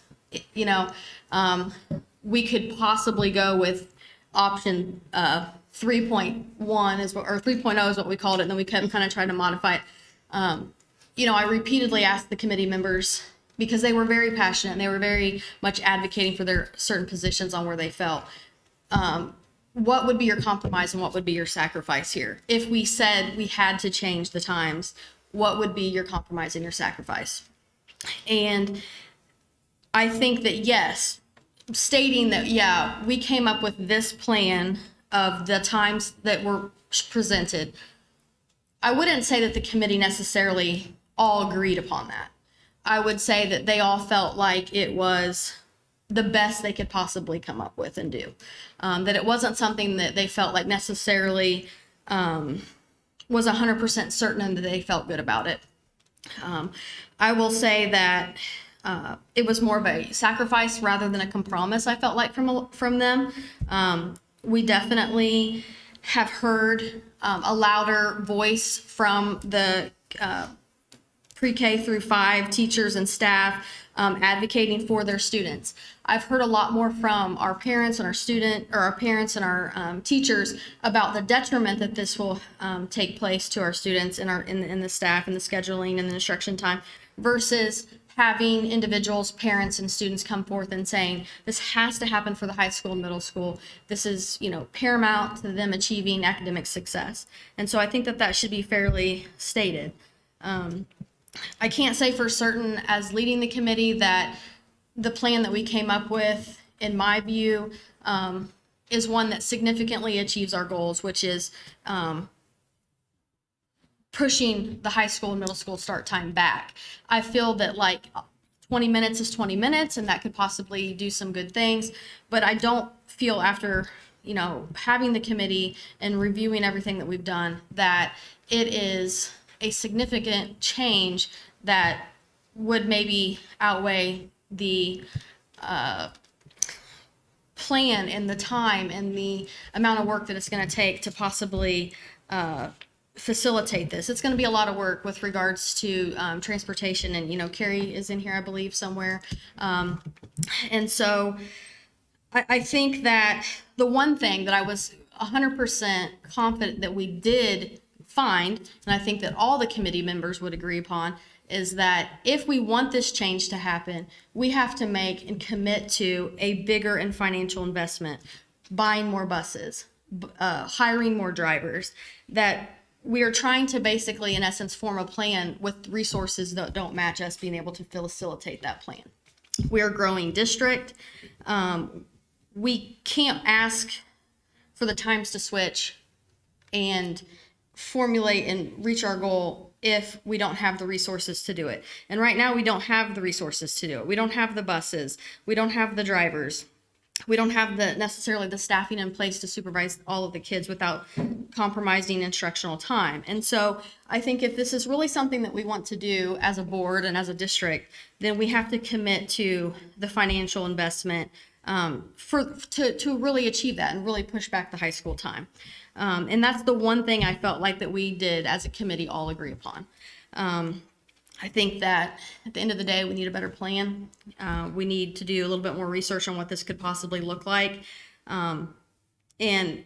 we could possibly go with option 3.1 or 3.0 is what we called it, and then we kept kind of trying to modify it. I repeatedly asked the committee members, because they were very passionate and they were very much advocating for their certain positions on where they felt. What would be your compromise and what would be your sacrifice here? If we said we had to change the times, what would be your compromise and your sacrifice? And I think that, yes, stating that, yeah, we came up with this plan of the times that were presented, I wouldn't say that the committee necessarily all agreed upon that. I would say that they all felt like it was the best they could possibly come up with and do. That it wasn't something that they felt like necessarily was 100% certain and that they felt good about it. I will say that it was more of a sacrifice rather than a compromise, I felt like, from them. We definitely have heard a louder voice from the pre-K through 5 teachers and staff advocating for their students. I've heard a lot more from our parents and our parents and our teachers about the detriment that this will take place to our students and in the staff and the scheduling and the instruction time, versus having individuals, parents, and students come forth and saying, this has to happen for the high school and middle school. This is, paramount to them achieving academic success. And so I think that should be fairly stated. I can't say for certain, as leading the committee, that the plan that we came up with, in my view, is one that significantly achieves our goals, which is pushing the high school and middle school start time back. I feel that 20 minutes is 20 minutes, and that could possibly do some good things, but I don't feel, after having the committee and reviewing everything that we've done, that it is a significant change that would maybe outweigh the plan and the time and the amount of work that it's going to take to possibly facilitate this. It's going to be a lot of work with regards to transportation, and Carrie is in here, I believe, somewhere. And so I think that the one thing that I was 100% confident that we did find, and I think that all the committee members would agree upon, is that if we want this change to happen, we have to make and commit to a bigger and financial investment, buying more buses, hiring more drivers, that we are trying to basically, in essence, form a plan with resources that don't match us being able to facilitate that plan. We're a growing district. We can't ask for the times to switch and formulate and reach our goal if we don't have the resources to do it. And right now we don't have the resources to do it. We don't have the buses. We don't have the drivers. We don't have necessarily the staffing in place to supervise all of the kids without compromising instructional time. And so I think if this is really something that we want to do as a board and as a district, then we have to commit to the financial investment to really achieve that and really push back the high school time. And that's the one thing I felt like that we did as a committee all agree upon. I think that at the end of the day, we need a better plan. We need to do a little bit more research on what this could possibly look like. And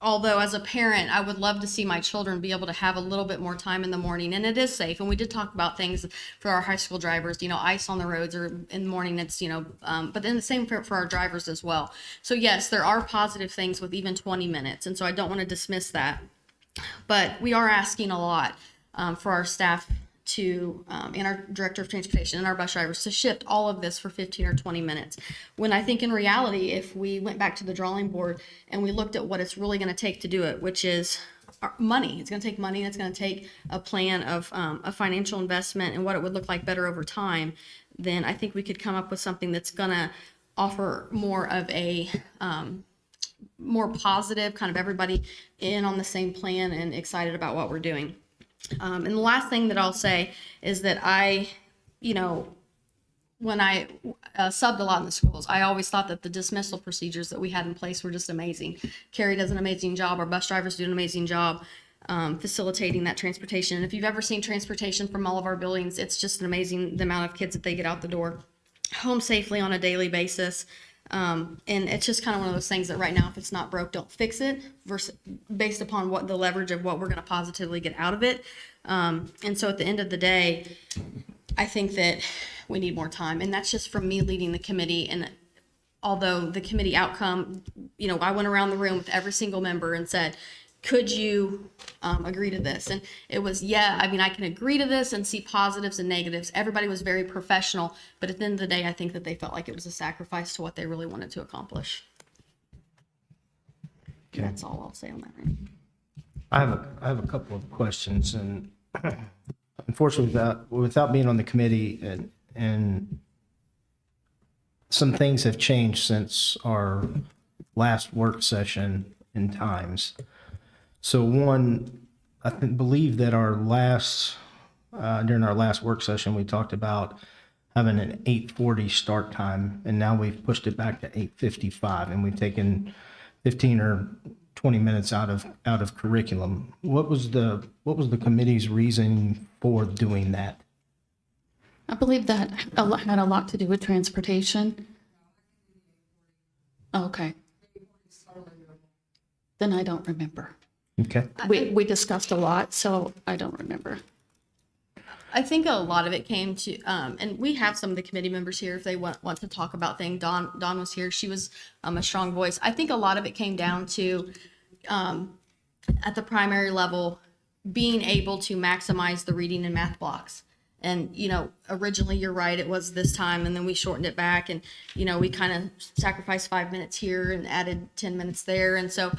although as a parent, I would love to see my children be able to have a little bit more time in the morning, and it is safe. And we did talk about things for our high school drivers, ice on the roads, or in the morning it's, but then the same for our drivers as well. So yes, there are positive things with even 20 minutes. And so I don't want to dismiss that, but we are asking a lot for our staff and our director of transportation and our bus drivers to shift all of this for 15 or 20 minutes. When I think in reality, if we went back to the drawing board and we looked at what it's really going to take to do it, which is money, it's going to take money, and it's going to take a plan of a financial investment and what it would look like better over time, then I think we could come up with something that's going to offer more of a more positive, kind of everybody in on the same plan and excited about what we're doing. And the last thing that I'll say is that when I subbed a lot in the schools, I always thought that the dismissal procedures that we had in place were just amazing. Carrie does an amazing job. Our bus drivers do an amazing job facilitating that transportation. And if you've ever seen transportation from all of our buildings, it's just an amazing the amount of kids that they get out the door home safely on a daily basis. And it's just kind of one of those things that right now, if it's not broke, don't fix it, versus based upon what the leverage of what we're going to positively get out of it. And so at the end of the day, I think that we need more time, and that's just from me leading the committee. And although the committee outcome, I went around the room with every single member and said, could you agree to this? And it was, yeah, I mean, I can agree to this and see positives and negatives. Everybody was very professional, but at the end of the day, I think that they felt like it was a sacrifice to what they really wanted to accomplish. That's all I'll say on that. Right? I have a couple of questions, and unfortunately, without being on the committee, and some things have changed since our last work session in times. So one, believe that our last during our last work session, we talked about having an 8:40 start time, and now we've pushed it back to 8:55, and we've taken 15 or 20 minutes out of curriculum. What was the committee's reason for doing that? I believe that had a lot to do with transportation. Okay. Then I don't remember. Okay. We discussed a lot, so I don't remember. I think a lot of it came to, and we have some of the committee members here if they want to talk about things. Dawn was here. She was a strong voice. I think a lot of it came down to, at the primary level, being able to maximize the reading and math blocks. And, you know, originally, you're right, it was this time, and then we shortened it back, and, you know, we kind of sacrificed 5 minutes here and added 10 minutes there. And so,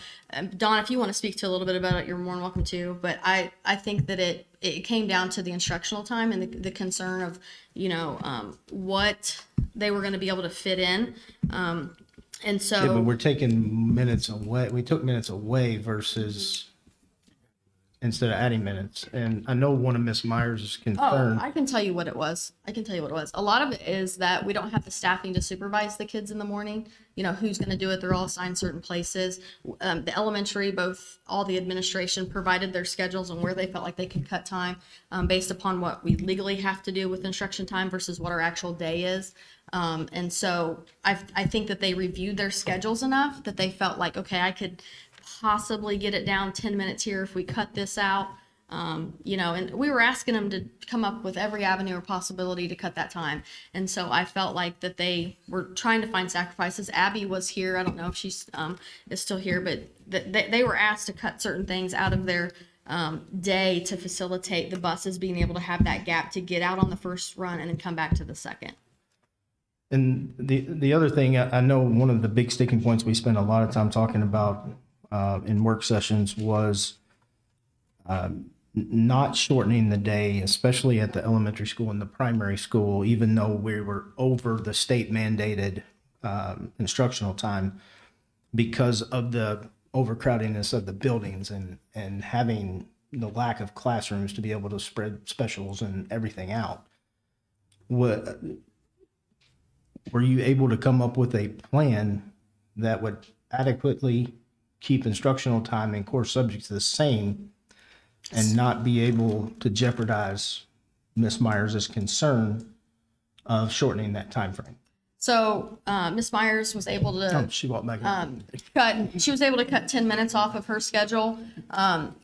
Dawn, if you want to speak to a little bit about it, you're more than welcome to. But I think that it came down to the instructional time and the concern of, you know, what they were going to be able to fit in. And so. Yeah, but we're taking minutes away. We took minutes away versus instead of adding minutes. And I know one of Ms. Myers' concern. Oh, I can tell you what it was. A lot of it is that we don't have the staffing to supervise the kids in the morning. You know, who's going to do it? They're all assigned certain places. The elementary, all the administration provided their schedules and where they felt like they could cut time based upon what we legally have to do with instruction time versus what our actual day is. And so I think that they reviewed their schedules enough that they felt like, okay, I could possibly get it down 10 minutes here if we cut this out. You know, and we were asking them to come up with every avenue or possibility to cut that time. And so I felt like that they were trying to find sacrifices. Abby was here. I don't know if she's is still here, but they were asked to cut certain things out of their day to facilitate the buses being able to have that gap to get out on the first run and then come back to the second. And the other thing, I know one of the big sticking points we spent a lot of time talking about in work sessions was not shortening the day, especially at the elementary school and the primary school, even though we were over the state mandated instructional time because of the overcrowdedness of the buildings and having the lack of classrooms to be able to spread specials and everything out. Were you able to come up with a plan that would adequately keep instructional time and core subjects the same and not be able to jeopardize Ms. Myers' concern of shortening that time frame? So Ms. Myers was able to she walked back she was able to cut 10 minutes off of her schedule,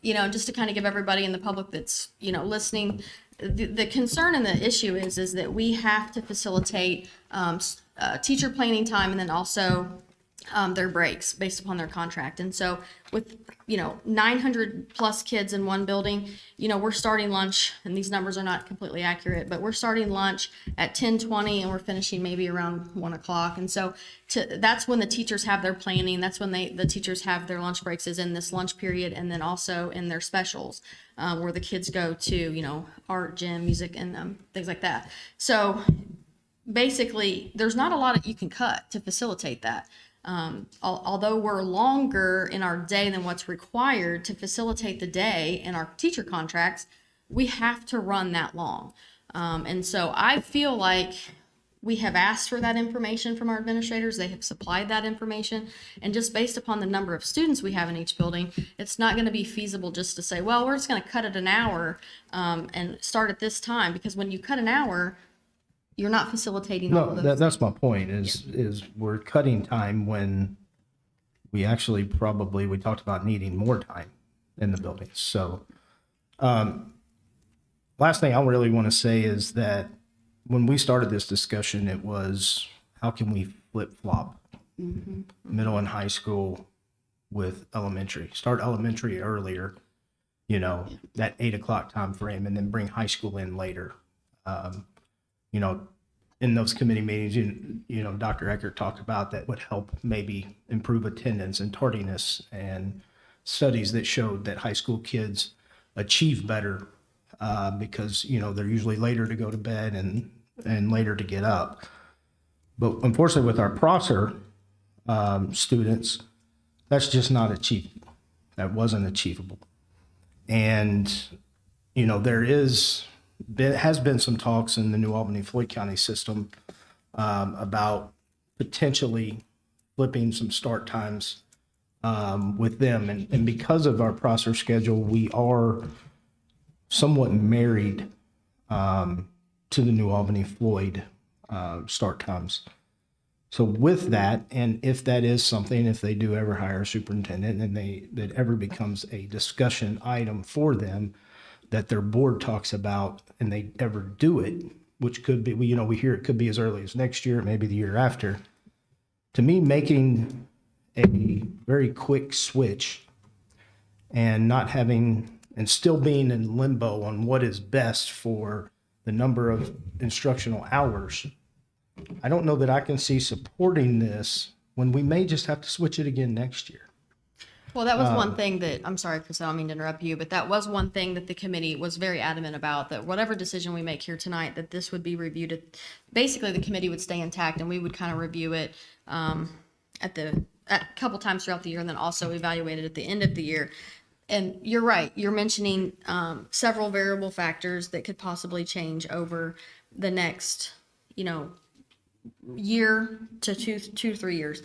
you know, just to kind of give everybody in the public that's, you know, listening. The concern and the issue is that we have to facilitate teacher planning time and then also their breaks based upon their contract. And so with, you know, 900 plus kids in one building, you know, we're starting lunch, and these numbers are not completely accurate, but we're starting lunch at 10:20 and we're finishing maybe around 1 o'clock. And so that's when the teachers have their planning. That's when the teachers have their lunch breaks, is in this lunch period, and then also in their specials where the kids go to, you know, art, gym, music, and things like that. So basically, there's not a lot that you can cut to facilitate that. Although we're longer in our day than what's required to facilitate the day in our teacher contracts, we have to run that long. And so I feel like we have asked for that information from our administrators. They have supplied that information. And just based upon the number of students we have in each building, it's not going to be feasible just to say, well, we're just going to cut it an hour and start at this time. Because when you cut an hour, you're not facilitating all No, of those. that's my point is we're cutting time when we actually we talked about needing more time in the buildings. So last thing I really want to say is that when we started this discussion, it was how can we flip flop middle and high school with elementary. Start elementary earlier, that 8 o'clock time frame, and then bring high school in later. You know, in those committee meetings, Dr. Eckert talked about that would help maybe improve attendance and tardiness, and studies that showed that high school kids achieve better because, they're usually later to go to bed and later to get up. But unfortunately with our Prosser students, that's just not achievable. That wasn't achievable. And, there has been some talks in the New Albany Floyd County system about potentially flipping some start times with them. And because of our Prosser schedule, we are somewhat married to the New Albany Floyd start times. So with that, and if that is something, if they do ever hire a superintendent and that ever becomes a discussion item for them that their board talks about and they ever do it, which could be, we hear it could be as early as next year, maybe the year after. To me, making a very quick switch and not having, and still being in limbo on what is best for the number of instructional hours, I don't know that I can see supporting this when we may just have to switch it again next year. Well, that was one thing that, I'm sorry, Chris, I don't mean to interrupt you, but that was one thing that the committee was very adamant about, that whatever decision we make here tonight, that this would be reviewed. Basically, the committee would stay intact and we would kind of review it at a couple times throughout the year and then also evaluate it at the end of the year. And you're right, you're mentioning several variable factors that could possibly change over the next, year to two to 3 years.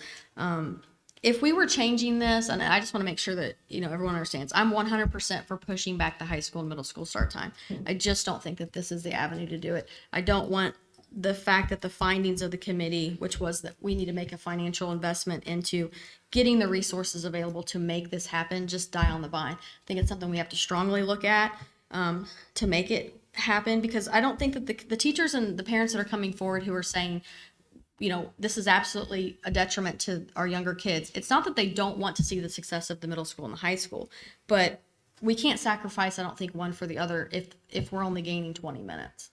If we were changing this, and I just want to make sure that, everyone understands, I'm 100% for pushing back the high school and middle school start time. I just don't think that this is the avenue to do it. I don't want the fact that the findings of the committee, which was that we need to make a financial investment into getting the resources available to make this happen, just die on the vine. I think it's something we have to strongly look at to make it happen, because I don't think that the teachers and the parents that are coming forward who are saying, this is absolutely a detriment to our younger kids. It's not that they don't want to see the success of the middle school and the high school, but we can't sacrifice, I don't think, one for the other if we're only gaining 20 minutes.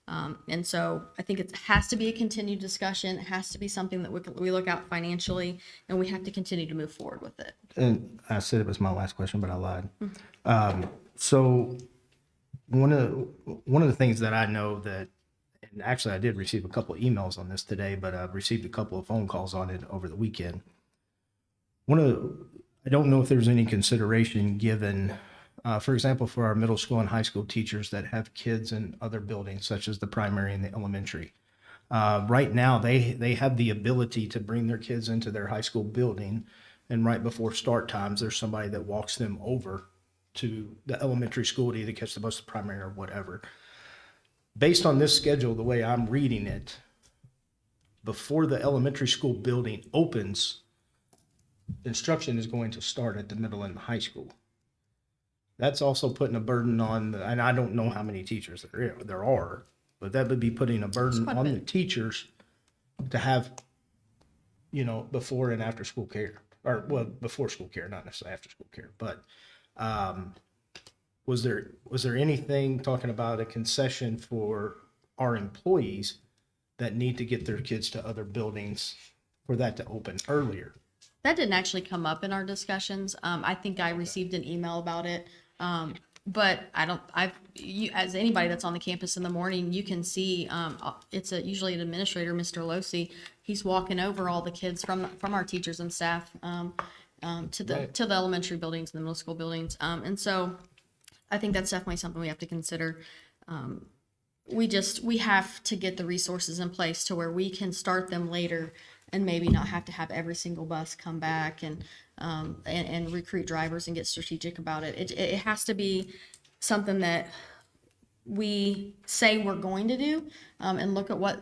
And so I think it has to be a continued discussion. It has to be something that we look out financially, and we have to continue to move forward with it. And I said it was my last question, but I lied. So one of the things that I know that, and actually I did receive a couple of emails on this today, but I've received a couple of phone calls on it over the weekend. I don't know if there's any consideration given, for example, for our middle school and high school teachers that have kids in other buildings, such as the primary and the elementary. Right now, they have the ability to bring their kids into their high school building, and right before start times, there's somebody that walks them over to the elementary school to either catch the bus to primary or whatever. Based on this schedule, the way I'm reading it, before the elementary school building opens, instruction is going to start at the middle and high school. That's also putting a burden on, and I don't know how many teachers there are, but that would be putting a burden on the teachers to have, before and after school care, or well, before school care, not necessarily after school care, but was there anything talking about a concession for our employees that need to get their kids to other buildings for that to open earlier? That didn't actually come up in our discussions. I think I received an email about it. But as anybody that's on the campus in the morning, you can see, it's usually an administrator, Mr. Losi. He's walking over all the kids from our teachers and staff, to the elementary buildings and the middle school buildings. And so I think that's definitely something we have to consider. We have to get the resources in place to where we can start them later and maybe not have to have every single bus come back and recruit drivers and get strategic about it. It has to be something that we say we're going to do, and look at what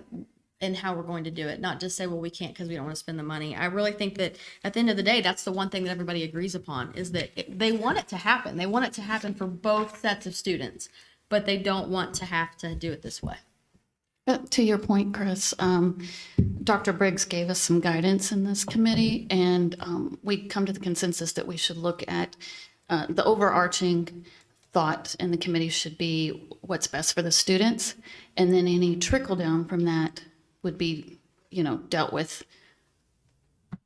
and how we're going to do it, not just say, well, we can't because we don't want to spend the money. I really think that at the end of the day, that's the one thing that everybody agrees upon, is that they want it to happen. They want it to happen for both sets of students, but they don't want to have to do it this way. To your point, Chris, Dr. Briggs gave us some guidance in this committee, and we come to the consensus that we should look at the overarching thought in the committee should be what's best for the students, and then any trickle down from that would be, dealt with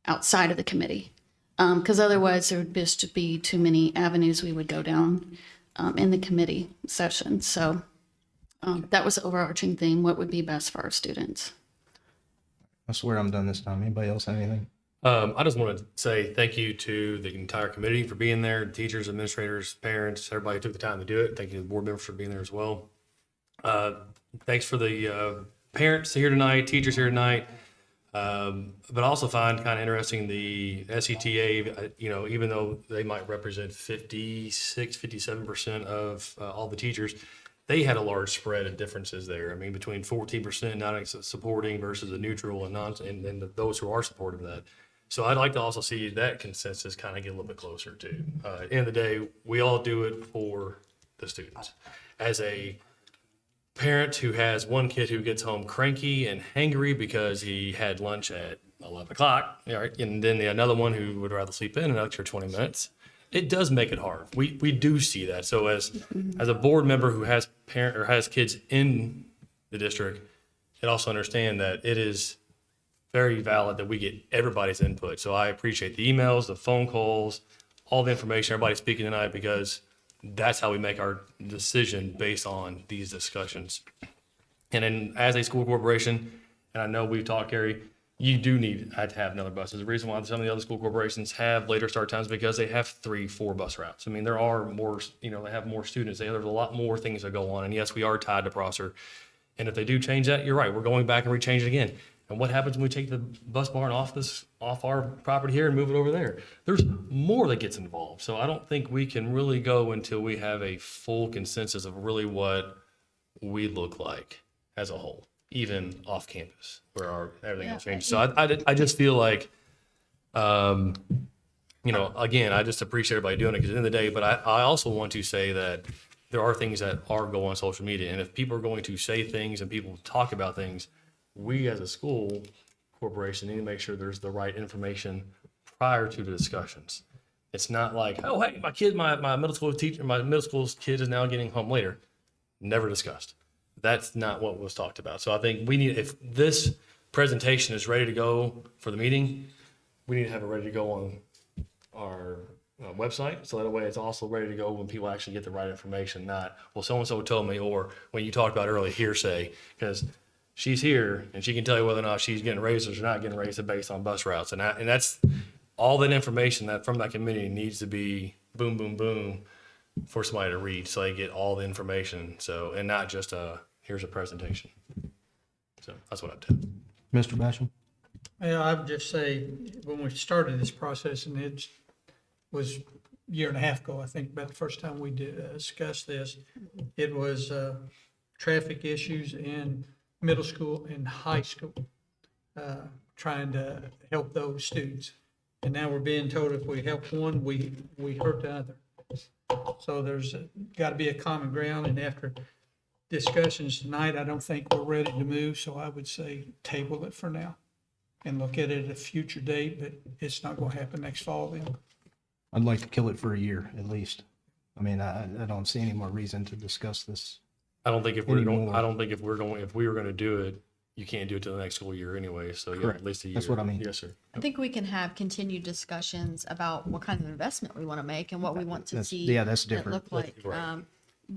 outside of the committee. Because otherwise there would just be too many avenues we would go down in the committee session. So that was the overarching theme, what would be best for our students. I swear I'm done this time. Anybody else have anything? I just want to say thank you to the entire committee for being there, teachers, administrators, parents, everybody who took the time to do it. Thank you to the board members for being there as well. Thanks for the parents here tonight, teachers here tonight. But I also find kind of interesting the SETA, even though they might represent 56, 57% of all the teachers, they had a large spread of differences there. I mean, between 14% not supporting versus a neutral and those who are supportive of that. So I'd like to also see that consensus kind of get a little bit closer too. At the end of the day, we all do it for the students. As a parent who has one kid who gets home cranky and hangry because he had lunch at 11 o'clock, right? And then another one who would rather sleep in an extra 20 minutes, it does make it hard. We do see that. So as a board member who has has kids in the district, it also understand that it is very valid that we get everybody's input. So I appreciate the emails, the phone calls, all the information, everybody speaking tonight, because that's how we make our decision based on these discussions. And then as a school corporation, and I know we've talked, Gary, you do need to have another bus. There's a reason why some of the other school corporations have later start times, because they have 3-4 bus routes. I mean, there are more, they have more students. There's a lot more things that go on. And yes, we are tied to Prosser. And if they do change that, you're right. We're going back and rechange it again. And what happens when we take the bus barn off our property here and move it over there? There's more that gets involved. So I don't think we can really go until we have a full consensus of really what we look like as a whole, even off campus where everything else changes. So I just feel like, again, I just appreciate everybody doing it because at the end of the day, but I also want to say that there are things that are going on social media. And if people are going to say things and people talk about things, we as a school corporation need to make sure there's the right information prior to the discussions. It's not like, oh, hey, my middle school kid is now getting home later. Never discussed. That's not what was talked about. So I think if this presentation is ready to go for the meeting, we need to have it ready to go on our website. So that way it's also ready to go when people actually get the right information, not, well, so-and-so told me, or when you talked about earlier, hearsay, because she's here and she can tell you whether or not she's getting raised or not getting raised based on bus routes. And that's all that information that from that committee needs to be boom, boom, boom for somebody to read. So they get all the information. So, and not just here's a presentation. So that's what I've done. Mr. Basham? Yeah, I would just say, when we started this process, and it was a year and a half ago, I think, about the first time we discussed this, it was traffic issues in middle school and high school, trying to help those students. And now we're being told if we help one, we hurt the other. So there's got to be a common ground, and after discussions tonight, I don't think we're ready to move, so I would say table it for now and look at it at a future date, but it's not going to happen next fall then. I'd like to kill it for a year at least. I mean, I don't see any more reason to discuss this. I don't think if we were going to do it, you can't do it till the next school year anyway. So yeah, at least a year. That's what I mean. Yes, sir. I think we can have continued discussions about what kind of investment we want to make and what we want to see. Yeah, that's it different. look like. Right.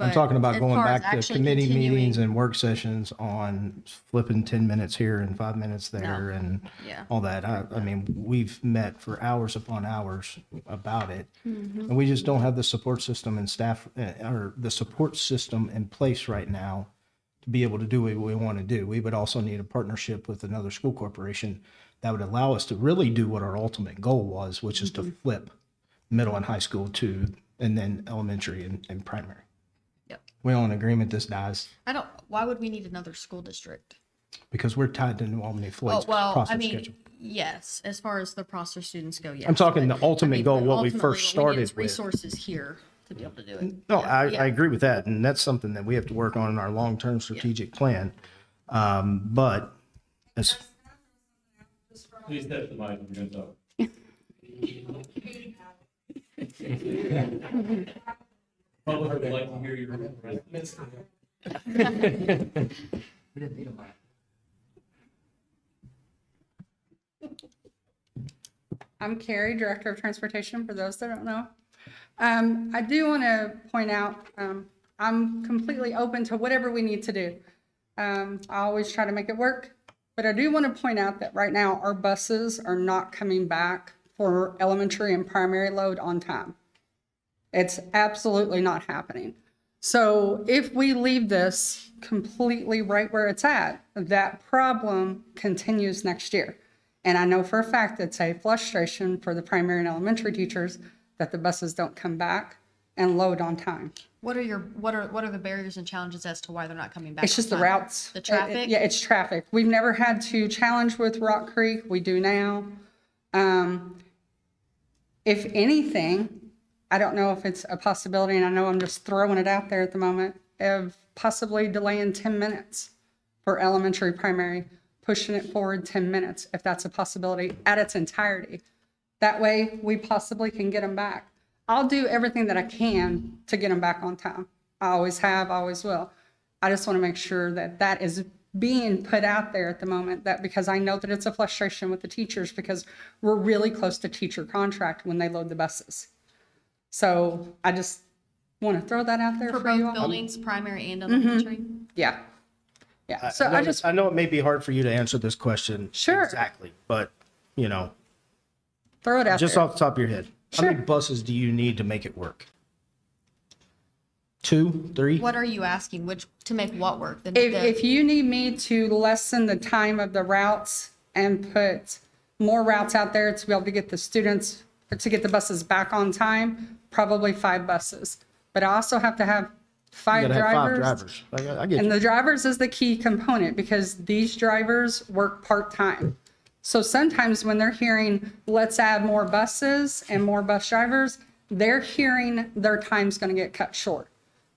I'm talking about as going far as back to actually committee continuing- meetings and work sessions on flipping 10 minutes here and 5 minutes there and Yeah. all that. I mean, we've met for hours upon hours about it. And we just don't have the support system and staff or the support system in place right now to be able to do what we want to do. We would also need a partnership with another school corporation that would allow us to really do what our ultimate goal was, which is to flip middle and high school and then elementary and primary. Yep. We all in agreement this dies why would we need another school district? because we're tied to New Albany Floyd's I process mean, schedule. yes, as far as the Prosser students go, yes. I'm talking the ultimate goal, but what we ultimately, first what we need is started with. resources here to be able to do it. No, Yeah, I agree with that, and that's something that we have to work on in our long-term strategic plan. But as Please step to the mic, we're gonna talk. Public would like to hear your response. I'm Carrie, Director of Transportation, for those that don't know. I do want to point out, I'm completely open to whatever we need to do. I always try to make it work, but I do want to point out that right now our buses are not coming back for elementary and primary load on time. It's absolutely not happening. So if we leave this completely right where it's at, that problem continues next year. And I know for a fact it's a frustration for the primary and elementary teachers that the buses don't come back and load on time. What are the barriers and challenges as to why they're not coming back? It's just the on time? routes. The traffic? Yeah, it's traffic. We've never had to challenge with Rock Creek. We do now. If anything, I don't know if it's a possibility, and I know I'm just throwing it out there at the moment, of possibly delaying 10 minutes for elementary, primary, pushing it forward 10 minutes, if that's a possibility, at its entirety. That way, we possibly can get them back. I'll do everything that I can to get them back on time. I always have, always will. I just want to make sure that that is being put out there at the moment, that because I know that it's a frustration with the teachers because we're really close to teacher contract when they load the buses. So I just want to throw that out there For for you both all. buildings, primary and elementary? Yeah. Yeah. So I know it may be hard for you to answer this question Sure. exactly, but you know, throw it out just there. off the top of your head, how many buses do you need to make it work? 2, 3? What are you asking? To make what work? If you need me to lessen the time of the routes and put more routes out there to be able to get the students, or to get the buses back on time, probably 5 buses. But I also have to have 5 You gotta have 5 drivers. drivers. I get And you. the drivers is the key component because these drivers work part-time. So sometimes when they're hearing, let's add more buses and more bus drivers, they're hearing their time's going to get cut short.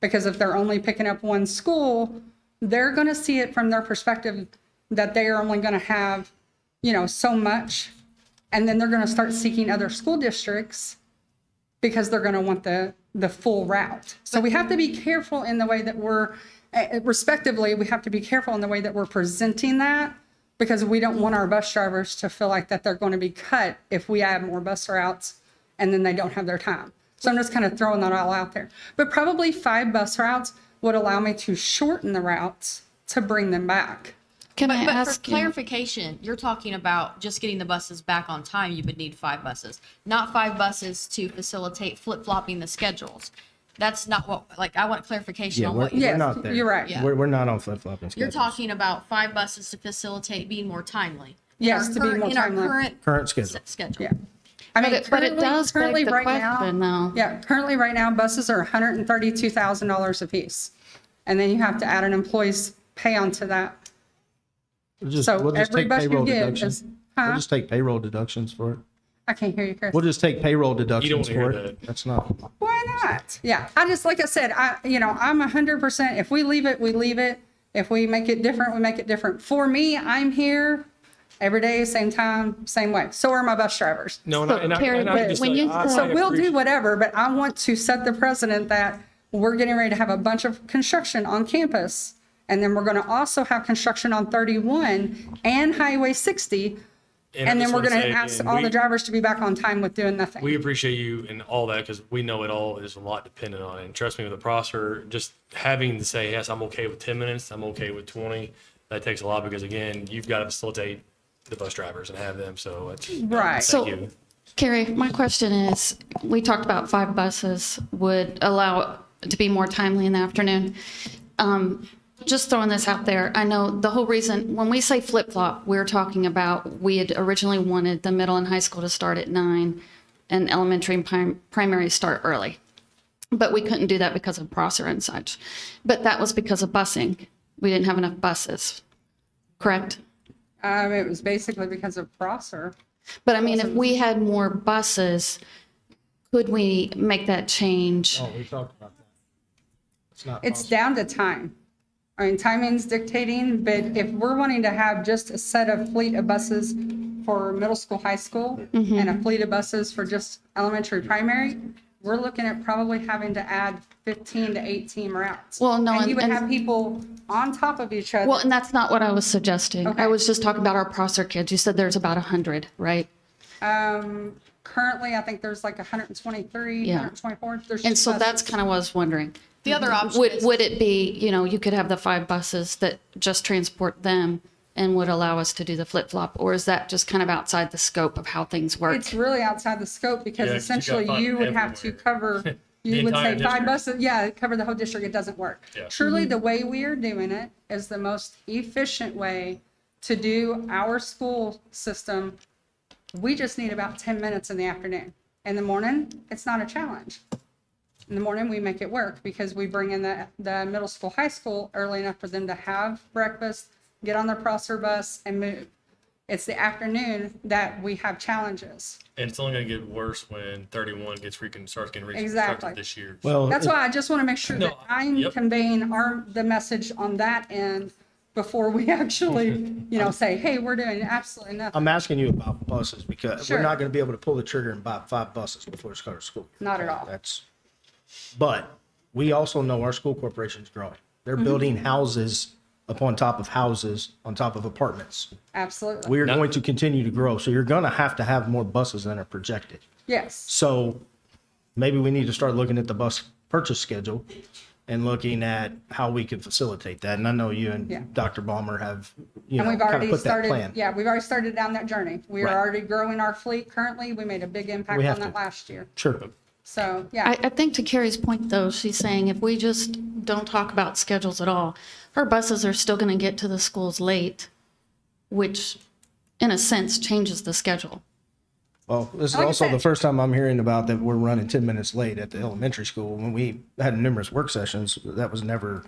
Because if they're only picking up one school, they're going to see it from their perspective that they are only going to have, so much. And then they're going to start seeking other school districts because they're going to want the full route. So we have to be careful in the way that respectively, we have to be careful in the way that we're presenting that because we don't want our bus drivers to feel like that they're going to be cut if we add more bus routes and then they don't have their time. So I'm just kind of throwing that all out there. But probably 5 bus routes would allow me to shorten the routes to bring them back. But for clarification, you're talking about just getting the buses back on time, you would need 5 buses, not 5 buses to facilitate flip-flopping the schedules. That's not I want clarification on what we're not there. You're right. Yeah. We're not on flip-flopping You're schedules. talking about 5 buses to facilitate being more timely. Yes, to be more In our timely. Current schedule. schedule. Yeah. I mean, But it does beg currently the right question, now, though. yeah, currently right now, buses are $132,000 a piece. And then you have to add an employee's pay onto that. So We'll just every take bus you payroll get deductions. is, We'll just take payroll deductions for it. I can't hear you, Chris. We'll just take payroll deductions wanna for hear it. That's not. Why not? Yeah, like I said, I'm 100%, if we leave it, we leave it. If we make it different, we make it different. For me, I'm here every day, same time, same way. So are my bus drivers. No, So, Carrie, and I just when you I So we'll do appreciate- whatever, but I want to set the precedent that we're getting ready to have a bunch of construction on campus. And then we're going to also have construction on 31 and Highway 60. I And then just we're wanna going to say ask again, all the drivers to be back on time with doing nothing. We appreciate you and all that because we know it all is a lot dependent on it. And trust me, with the processor, just having to say, yes, I'm okay with 10 minutes, I'm okay with 20, that takes a lot because, again, you've got to facilitate the bus drivers and have them. So it's Right. Thank you. Carrie, my question is, we talked about 5 buses would allow it to be more timely in the afternoon. Just throwing this out there, I know the whole reason, when we say flip-flop, we're talking about, we had originally wanted the middle and high school to start at 9 and elementary and primary start early. But we couldn't do that because of Prosser and such. But that was because of busing. We didn't have enough buses, correct? It was basically because of Prosser. But I mean, if we had more buses, could we make that change? Oh, we talked about that. It's not. It's down to time. I mean, timing's dictating, but if we're wanting to have just a set of fleet of buses for middle school, high school, and a fleet of buses for just elementary, primary, we're looking at probably having to add 15 to 18 routes. Well, no, And you would and- have people on top of each other. Well, and that's not what I was suggesting. Okay. I was just talking about our Prosser kids. You said there's about 100, right? Currently, I think there's like 123, Yeah. 124. There's And just so buses. that's kind of what I was wondering. The other option Would, is- would it be, you could have the 5 buses that just transport them and would allow us to do the flip-flop? Or is that just kind of outside the scope of how things work? It's really outside the scope because Yeah, 'cause you got essentially fun you would have to cover, you The would say entire 5 district. buses, yeah, cover the whole district. It doesn't work. Yeah. Truly, the way we are doing it is the most efficient way to do our school system. We just need about 10 minutes in the afternoon. In the morning, it's not a challenge. In the morning, we make it work because we bring in the middle school, high school early enough for them to have breakfast, get on their Prosser bus and move. It's the afternoon that we have challenges. And it's only going to get worse when 31 starts getting reconstructed Exactly. this year. Well, That's why I just want to make sure that I'm Yep. conveying the message on that end before we actually, say, hey, we're doing absolutely nothing. I'm asking you about buses because Sure. we're not going to be able to pull the trigger and buy 5 buses before the start of school. Not at all. But we also know our school corporation's growing. They're Mm-hmm. building houses upon top of houses on top of apartments. Absolutely. We are going to continue to grow. So you're going to have more buses than are projected. Yes. So maybe we need to start looking at the bus purchase schedule and looking at how we can facilitate that. And I know you and Yeah. Dr. Balmer have, And we've kind of already put that started, plan. yeah, we've already started down that journey. We Right. are already growing our fleet currently. We made a big impact We on have that to. last year. Sure. So, yeah. I think to Carrie's point, though, she's saying if we just don't talk about schedules at all, our buses are still going to get to the schools late, which in a sense changes the schedule. Well, this is Like I also said- the first time I'm hearing about that we're running 10 minutes late at the elementary school. When we had numerous work sessions, that was never,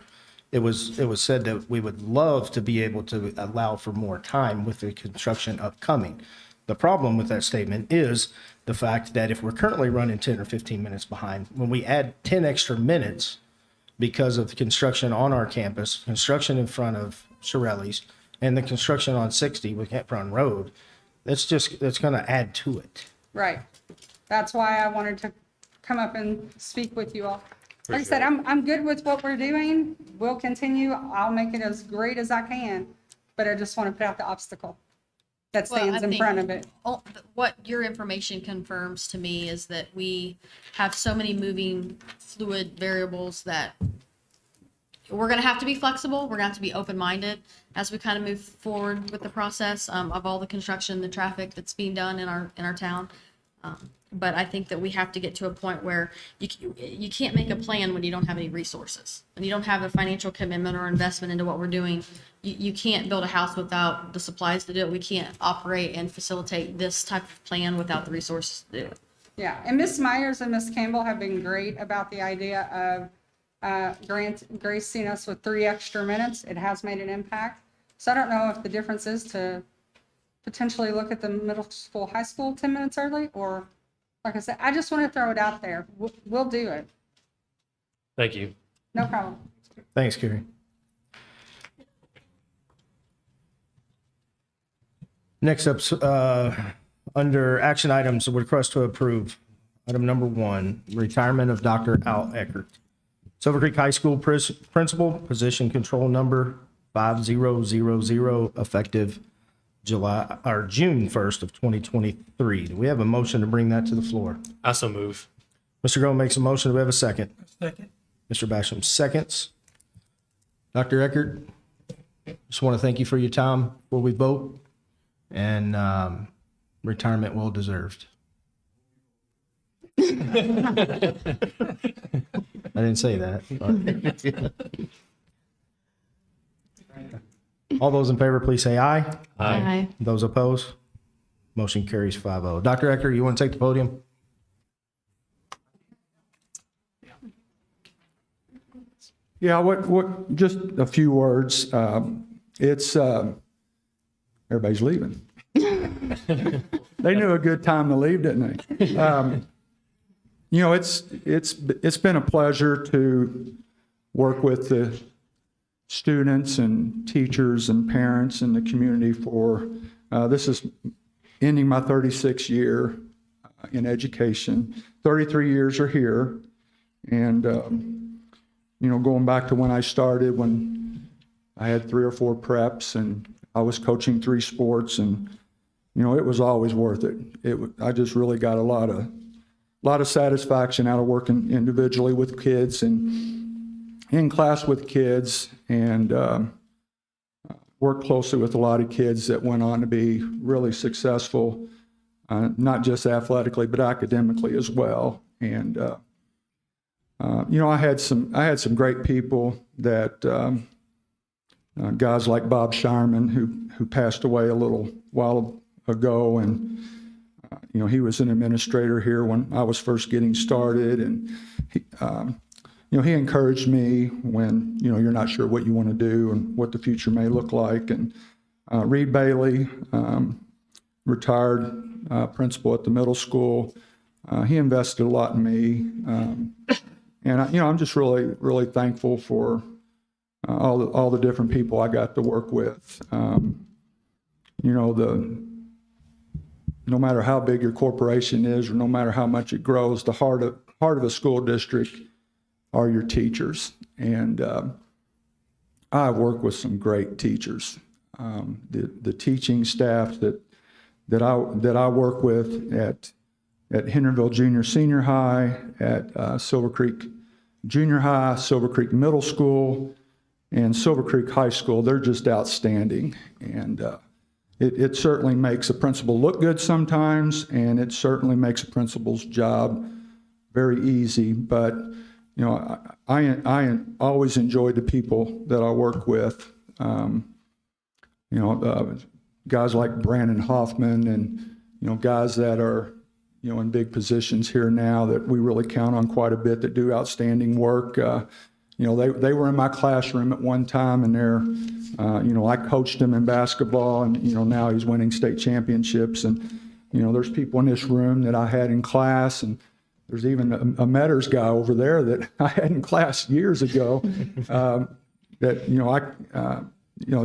it was said that we would love to be able to allow for more time with the construction upcoming. The problem with that statement is the fact that if we're currently running 10 or 15 minutes behind, when we add 10 extra minutes because of the construction on our campus, construction in front of Shirelli's, and the construction on 60 with Camp Run Road, that's going to add to it. Right. That's why I wanted to come up and speak with you all. Like I said, I'm good with what we're doing. We'll continue. I'll make it as great as I can, but I just want to put out the obstacle that Well, I stands in think front of it. What your information confirms to me is that we have so many moving fluid variables that we're going to have to be flexible. We're going to have to be open-minded as we kind of move forward with the process of all the construction, the traffic that's being done in our town. But I think that we have to get to a point where you can't make a plan when you don't have any resources and you don't have a financial commitment or investment into what we're doing. You can't build a house without the supplies to do it. We can't operate and facilitate this type of plan without the resources to do it. Yeah, and Ms. Myers and Ms. Campbell have been great about the idea of gracing us with 3 extra minutes. It has made an impact. So I don't know if the difference is to potentially look at the middle school, high school 10 minutes early, or like I said, I just want to throw it out there. We'll do it. Thank you. No problem. Thanks, Carrie. Next up, under action items, a request to approve. Item number 1, retirement of Dr. Al Eckert. Silver Creek High School principal, position control number 5000, effective June 1st of 2023. Do we have a motion to bring that to the floor? I so move. Mr. Grove makes a motion. Do we have a second? Second. Mr. Basham seconds. Dr. Eckert, just want to thank you for your time before we vote, and retirement well deserved. I didn't say that. But. All those in favor, please say aye. Aye. Those opposed? Motion carries 5-0. Dr. Eckert, you want to take the podium? Yeah, what, just a few words. It's, everybody's leaving. They knew a good time to leave, didn't they? It's been a pleasure to work with the students and teachers and parents in the community for, this is ending my 36th year in education. 33 years are here. And, going back to when I started, when I had 3 or 4 preps and I was coaching 3 sports, and, it was always worth it. I just really got a lot of satisfaction out of working individually with kids and in class with kids, and worked closely with a lot of kids that went on to be really successful, not just athletically, but academically as well. And, I had some great people that, guys like Bob Shireman, who passed away a little while ago, and he was an administrator here when I was first getting started, and he encouraged me when you're not sure what you want to do and what the future may look like. And Reed Bailey, retired principal at the middle school, he invested a lot in me, and I'm just really thankful for all the different people I got to work with. No matter how big your corporation is, or no matter how much it grows, the heart of a school district are your teachers. And I've worked with some great teachers. The teaching staff that I work with at Henryville Junior Senior High, at Silver Creek Junior High, Silver Creek Middle School, and Silver Creek High School, they're just outstanding. And it certainly makes a principal look good sometimes, and it certainly makes a principal's job very easy. But I always enjoyed the people that I work with. Guys like Brandon Hoffman, and guys that are in big positions here now that we really count on quite a bit, that do outstanding work. They were in my classroom at one time, and I coached him in basketball, and now he's winning state championships. And there's people in this room that I had in class, and there's even a Metters guy over there that I had in class years ago.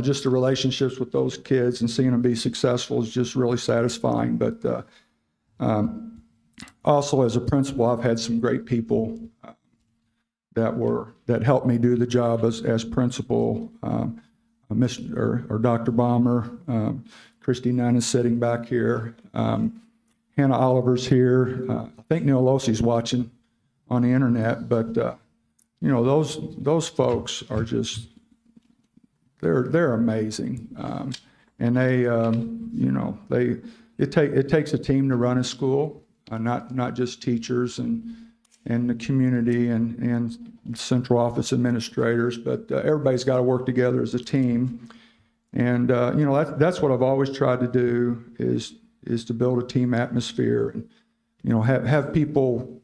Just the relationships with those kids and seeing them be successful is just really satisfying. But also as a principal, I've had some great people that helped me do the job as principal. Dr. Balmer, Christy Nunn is sitting back here. Hannah Oliver's here. I think Neil Losey's watching on the internet, but those folks are just they're amazing, and it takes a team to run a school, not just teachers and the community and central office administrators, but everybody's got to work together as a team. And that's what I've always tried to do is to build a team atmosphere, and have people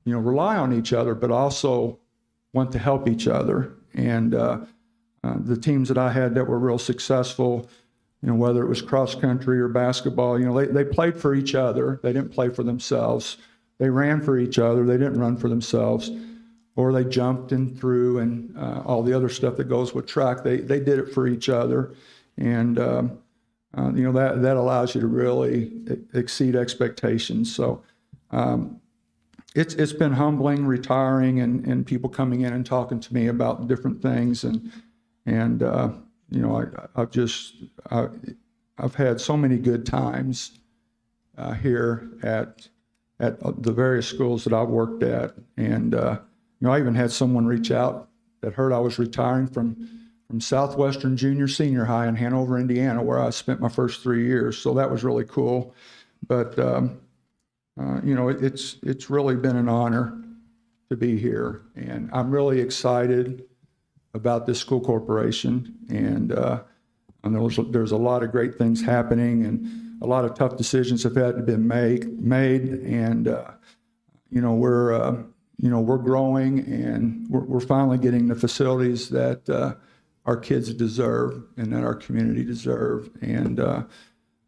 rely on each other, but also want to help each other. And the teams that I had that were real successful, whether it was cross country or basketball, they played for each other. They didn't play for themselves. They ran for each other. They didn't run for themselves, or they jumped and threw and all the other stuff that goes with track. They did it for each other, and that allows you to really exceed expectations. So it's been humbling retiring and people coming in and talking to me about different things, and I've had so many good times here at the various schools that I've worked at. And I even had someone reach out that heard I was retiring from Southwestern Junior Senior High in Hanover, Indiana, where I spent my first 3 years. So that was really cool. But it's really been an honor to be here, and I'm really excited about this school corporation. And there's a lot of great things happening, and a lot of tough decisions have had to be made, and we're growing, and we're finally getting the facilities that our kids deserve and that our community deserve, and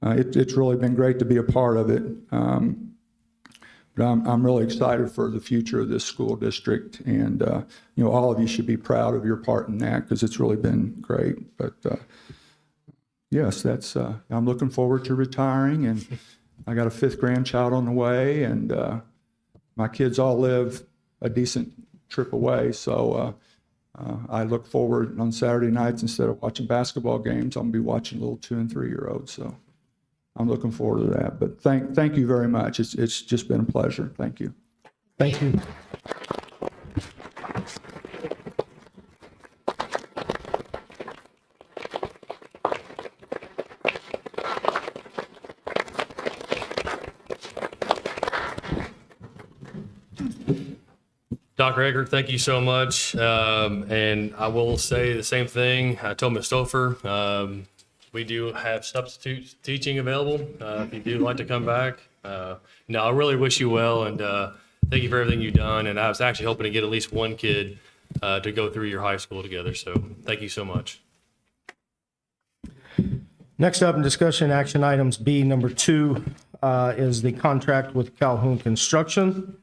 it's really been great to be a part of it. But But I'm really excited for the future of this school district, and all of you should be proud of your part in that because it's really been great. But yes, that's I'm looking forward to retiring, and I got a 5th grandchild on the way, and my kids all live a decent trip away, so I look forward on Saturday nights, instead of watching basketball games, I'm gonna be watching little 2- and 3-year-olds. So I'm looking forward to that. But thank you very much. It's just been a pleasure. Thank you. Thank you. Dr. Eckert, thank you so much. And I will say the same thing. I told Ms. Stouffer, we do have substitute teaching available if you do like to come back. No, I really wish you well, and thank you for everything you've done. And I was actually hoping to get at least one kid to go through your high school together. So thank you so much. Next up in discussion action items B, number 2, is the contract with Calhoun Construction.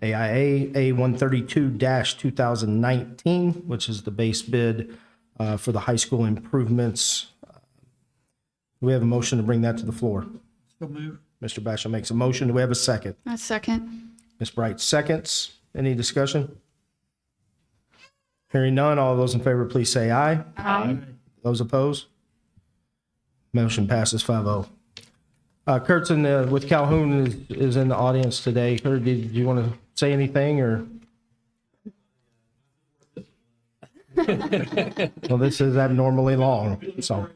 AIA A132-2019, which is the base bid for the high school improvements. Do we have a motion to bring that to the floor? So move. Mr. Basham makes a motion. Do we have a second? A second. Ms. Bright seconds. Any discussion? Hearing none, all those in favor, please say aye. Aye. Those opposed? Motion passes 5-0. Kurtzen with Calhoun is in the audience today. Kurt, did you want to say anything, or? Well, this is abnormally long, so.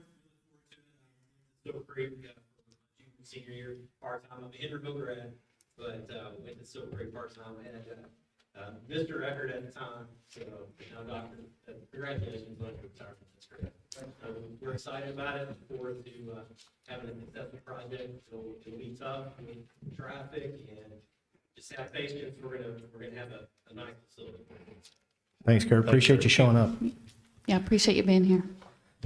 Senior year, part-time. I'm an integral grad, but went to Silver Creek part-time. I had Mr. Eckert at the time, so now Doctor, congratulations on your retirement. That's great. We're excited about it. Look forward to having a successful project. It'll be tough with traffic and just have patience. We're gonna have a nice facility. Thanks, Kurt. Appreciate you showing up. Yeah, appreciate you being here.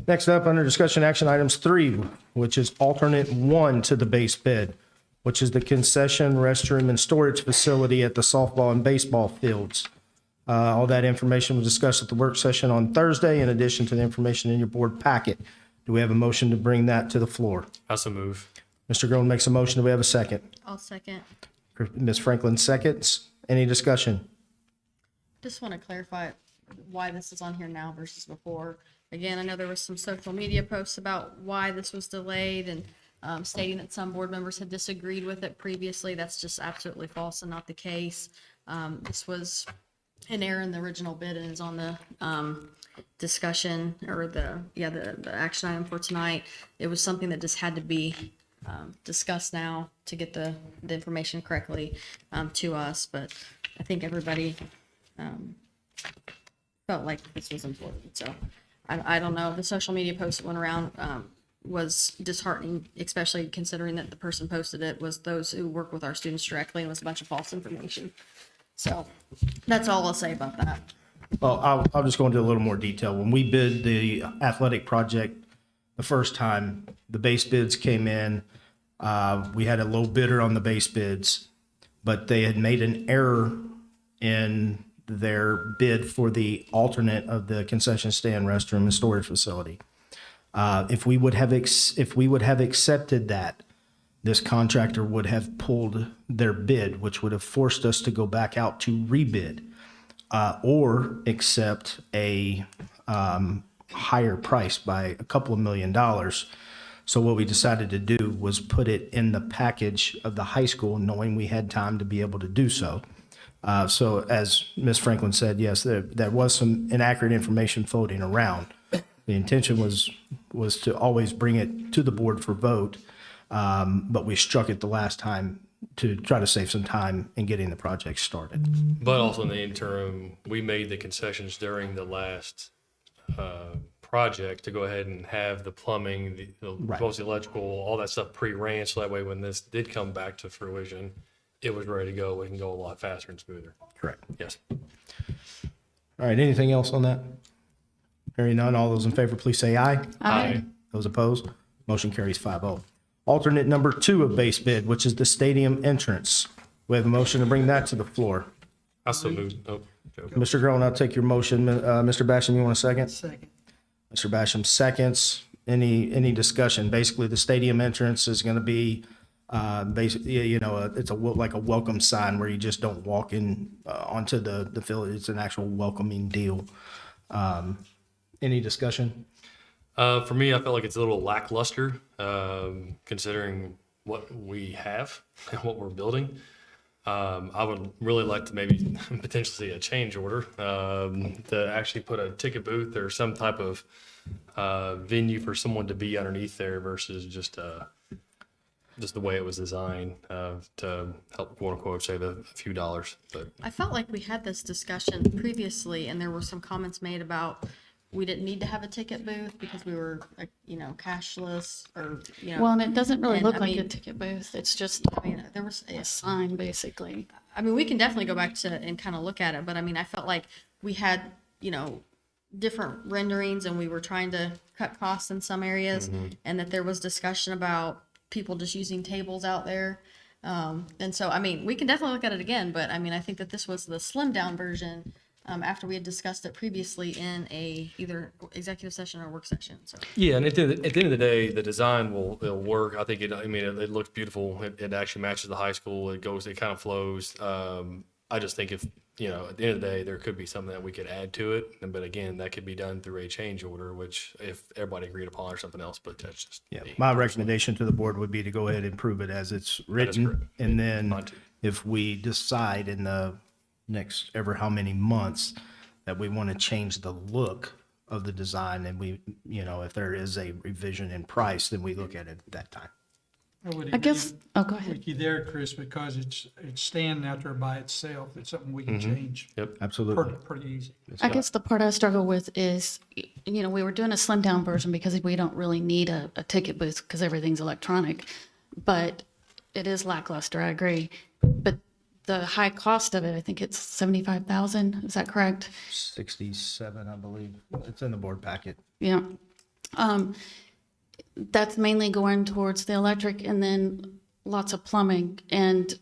Next up, under discussion action items 3, which is alternate 1 to the base bid, which is the concession, restroom, and storage facility at the softball and baseball fields. All that information was discussed at the work session on Thursday, in addition to the information in your board packet. Do we have a motion to bring that to the floor? Also move. Mr. Groen makes a motion. Do we have a second? I'll second. Ms. Franklin seconds. Any discussion? Just want to clarify why this is on here now versus before. Again, I know there was some social media posts about why this was delayed and stating that some board members had disagreed with it previously. That's just absolutely false and not the case. This was an error in the original bid and is on the discussion or the action item for tonight. It was something that just had to be discussed now to get the information correctly to us. But I think everybody felt like this was important. So I don't know. The social media post that went around was disheartening, especially considering that the person posted it was those who work with our students directly, and was a bunch of false information. So that's all I'll say about that. Well, I'll just go into a little more detail. When we bid the athletic project the first time, the base bids came in. We had a low bidder on the base bids, but they had made an error in their bid for the alternate of the concession stand, restroom, and storage facility. If we would have accepted that, this contractor would have pulled their bid, which would have forced us to go back out to rebid or accept a higher price by a couple of $1 million. So what we decided to do was put it in the package of the high school, knowing we had time to be able to do so. So as Ms. Franklin said, yes, there was some inaccurate information floating around. The intention was to always bring it to the board for vote, but we struck it the last time to try to save some time in getting the project started. But also in the interim, we made the concessions during the last project to go ahead and have the plumbing, most electrical, all that stuff pre-ran, so that way when this did come back to fruition, it was ready to go. We can go a lot faster and smoother. Correct. Yes. All right, anything else on that? Hearing none, all those in favor, please say aye. Aye. Those opposed, motion carries 5-0. Alternate number 2 of base bid, which is the stadium entrance. We have a motion to bring that to the floor. I still move. Oh, Joe. Mr. Groen, I'll take your motion. Mr. Basham, you want a second? Second. Mr. Basham seconds. Any discussion? Basically, the stadium entrance is going to be, basically, it's like a welcome sign where you just don't walk in onto the field. It's an actual welcoming deal. Any discussion? For me, I felt like it's a little lackluster, considering what we have and what we're building. I would really like to maybe potentially see a change order, to actually put a ticket booth or some type of venue for someone to be underneath there versus just the way it was designed, to help, quote unquote, save a few dollars. But I felt like we had this discussion previously, and there were some comments made about we didn't need to have a ticket booth because we were, cashless or, Well, and it doesn't really and, look I like a mean- ticket booth. It's just there was a sign, basically. I mean, we can definitely go back to and kind of look at it, but I mean, I felt like we had, different renderings and we were trying to cut costs in some areas, and that there was discussion about people just using tables out there. And so, I mean, we can definitely look at it again, but I mean, I think that this was the slimmed down version, after we had discussed it previously in a either executive session or work session. So yeah, and at the end of the day, the design it'll work. I think it looks beautiful. It actually matches the high school. It kind of flows. I just think if, at the end of the day, there could be something that we could add to it. But again, that could be done through a change order, which if everybody agreed upon or something else, but that's just me. My recommendation to the board would be to go ahead and prove it as it's written. correct. And then Mine too. if we decide in the next ever how many months that we want to change the look of the design, and we, if there is a revision in price, then we look at it at that time. I guess, oh, go ahead. With you there, Chris, because it's standing out there by itself. It's something we can change. Yep. Absolutely. Pretty easy. I guess the part I struggle with is, we were doing a slimmed down version because we don't really need a ticket booth because everything's electronic. But it is lackluster, I agree. But the high cost of it, I think it's 75,000. Is that correct? 67, I believe. It's in the board packet. Yeah. That's mainly going towards the electric and then lots of plumbing. And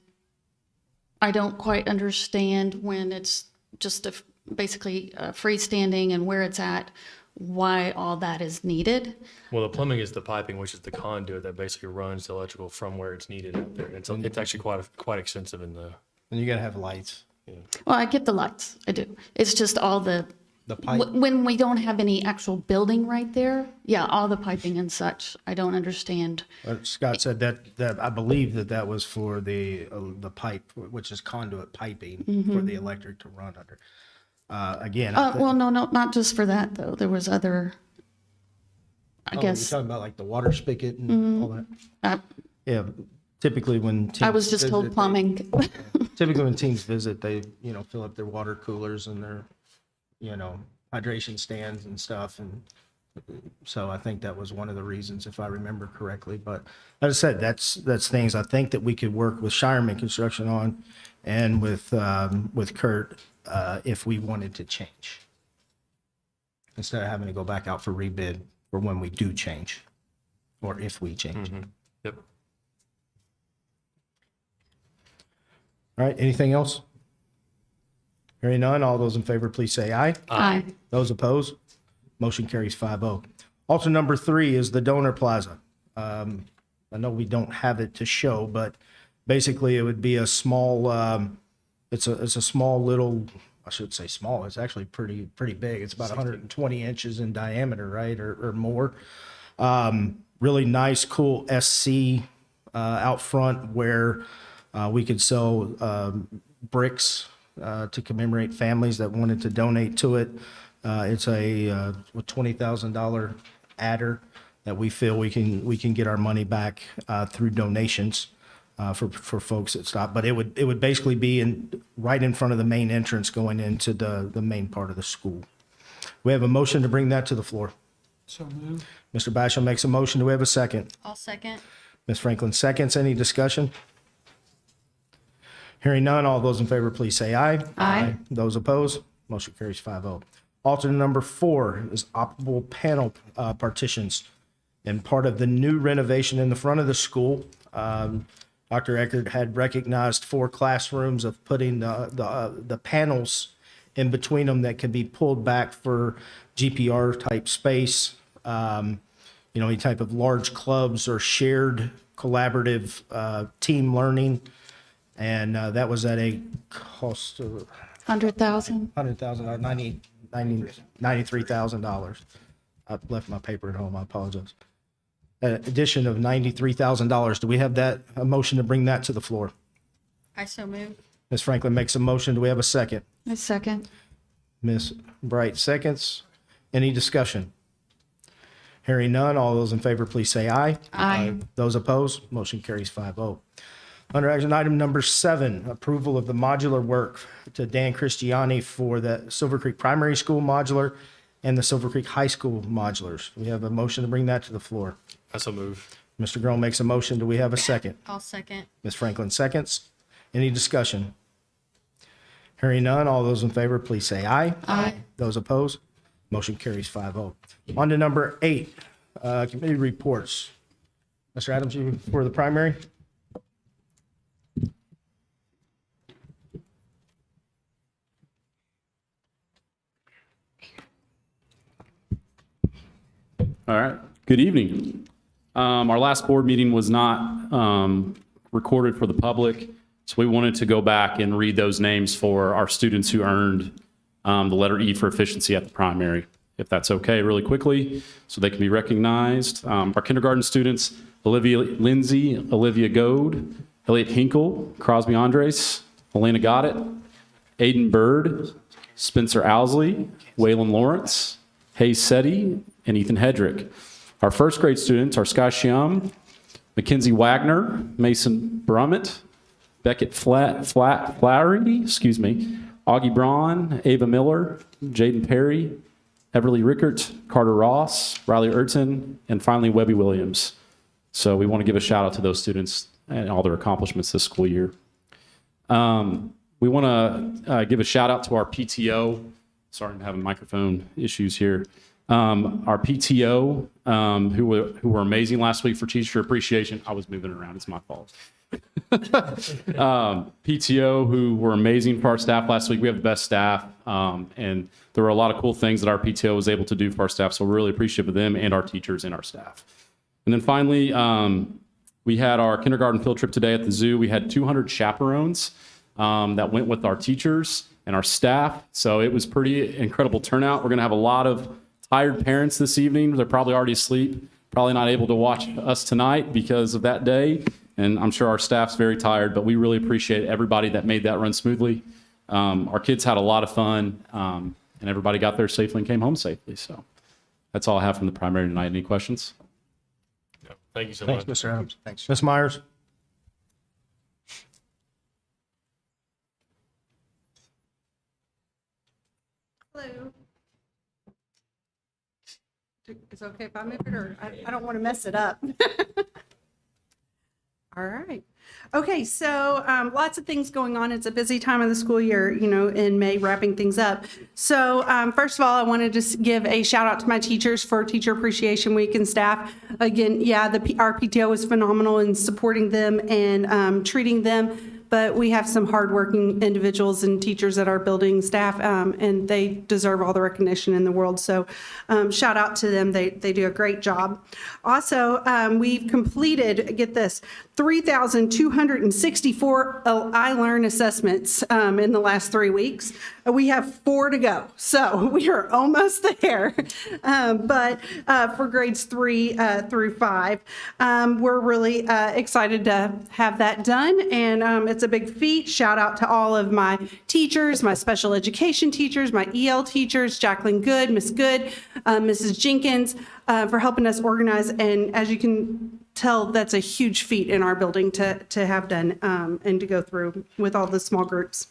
I don't quite understand when it's just basically freestanding and where it's at, why all that is needed. Well, the plumbing is the piping, which is the conduit that basically runs the electrical from where it's needed out there. It's actually quite extensive in the. And you got to have lights. Well, I get the lights. I do. It's just all the pipe. When we don't have any actual building right there, yeah, all the piping and such, I don't understand. Scott said that I believe that was for the pipe, which is conduit piping for the electric to run under. Again, Well, no, not just for that though. There was other, I guess. You're talking about like the water spigot and all that. Yeah, typically when teams I was just told plumbing. Typically when teams visit, they fill up their water coolers and their hydration stands and stuff, and so I think that was one of the reasons, if I remember correctly. But as I said, that's things I think that we could work with Shireman Construction on, and with Kurt, if we wanted to change, instead of having to go back out for rebid for when we do change, or if we change. Yep. All right, anything else? Hearing none, all those in favor, please say aye. Aye. Those opposed? Motion carries 5-0. Alternate number 3 is the donor plaza. I know we don't have it to show, but basically it would be a small, it's a small little, I should say small, it's actually pretty big. It's about 120 inches in diameter, right, or more. Really nice, cool SC out front where we could sell bricks to commemorate families that wanted to donate to it. It's a $20,000 adder that we feel we can get our money back through donations for folks that stop. But it would basically be right in front of the main entrance going into the main part of the school. We have a motion to bring that to the floor. So moved. Mr. Basham makes a motion. Do we have a second? I'll second. Ms. Franklin seconds. Any discussion? Hearing none, all those in favor, please say aye. Aye. Those opposed, motion carries 5-0. Alternate number 4 is operable panel partitions. And part of the new renovation in the front of the school, Dr. Eckert had recognized 4 classrooms of putting the panels in between them that can be pulled back for GPR type space, any type of large clubs or shared collaborative team learning. And that was at a cost of $100,000. $93,000. I left my paper at home. I apologize. An addition of $93,000. Do we have a motion to bring that to the floor? I so move. Ms. Franklin makes a motion. Do we have a second? A second. Ms. Bright seconds. Any discussion? Hearing none, all those in favor, please say aye. Aye. Those opposed, motion carries 5-0. Under action item number 7, approval of the modular work to Dan Christiani for the Silver Creek Primary School modular and the Silver Creek High School modulars. We have a motion to bring that to the floor. I so move. Mr. Grohl makes a motion. Do we have a second? I'll second. Ms. Franklin seconds. Any discussion? Hearing none, all those in favor, please say aye. Aye. Those opposed, motion carries 5-0. On to number 8, committee reports. Mr. Adams, you for the primary? All right. Good evening. Our last board meeting was not recorded for the public, so we wanted to go back and read those names for our students who earned the letter E for efficiency at the primary, if that's okay, really quickly, so they can be recognized. Our kindergarten students, Olivia Lindsay, Olivia Goad, Elliot Hinkle, Crosby Andres, Elena Goddett, Aiden Bird, Spencer Owsley, Waylon Lawrence, Hayes Setti, and Ethan Hedrick. Our first grade students are Sky Shiam, Mackenzie Wagner, Mason Brummett, Beckett Flattery, Augie Braun, Ava Miller, Jaden Perry, Everly Rickert, Carter Ross, Riley Urton, and finally Webby Williams. So we want to give a shout out to those students and all their accomplishments this school year. We want to give a shout out to our PTO. Sorry, I'm having microphone issues here. Our PTO, who were amazing last week for Teacher Appreciation. I was moving around, it's my fault. PTO, who were amazing for our staff last week. We have the best staff, and there were a lot of cool things that our PTO was able to do for our staff, so we're really appreciative of them and our teachers and our staff. And then finally, we had our kindergarten field trip today at the zoo. We had 200 chaperones that went with our teachers and our staff, so it was pretty incredible turnout. We're going to have a lot of tired parents this evening. They're probably already asleep, probably not able to watch us tonight because of that day. And I'm sure our staff's very tired, but we really appreciate everybody that made that run smoothly. Our kids had a lot of fun, and everybody got there safely and came home safely. So that's all I have from the primary tonight. Any questions? No, thank you so Thanks, much. Mr. Adams. Thanks. Ms. Myers? Hello. Is it okay if I move it, or I don't want to mess it up? All right. Okay, so lots of things going on. It's a busy time of the school year, in May, wrapping things up. So first of all, I wanted to give a shout out to my teachers for Teacher Appreciation Week and staff. Again, our PTO was phenomenal in supporting them and treating them. But we have some hardworking individuals and teachers at our building staff, and they deserve all the recognition in the world. So shout out to them. They do a great job. Also, we've completed, get this, 3,264 iLearn assessments in the last 3 weeks. We have 4 to go. So we are almost there. But for grades 3 through 5, we're really excited to have that done. And it's a big feat. Shout out to all of my teachers, my special education teachers, my EL teachers, Jacqueline Good, Miss Good, Mrs. Jenkins, for helping us organize. And as you can tell, that's a huge feat in our building to have done and to go through with all the small groups.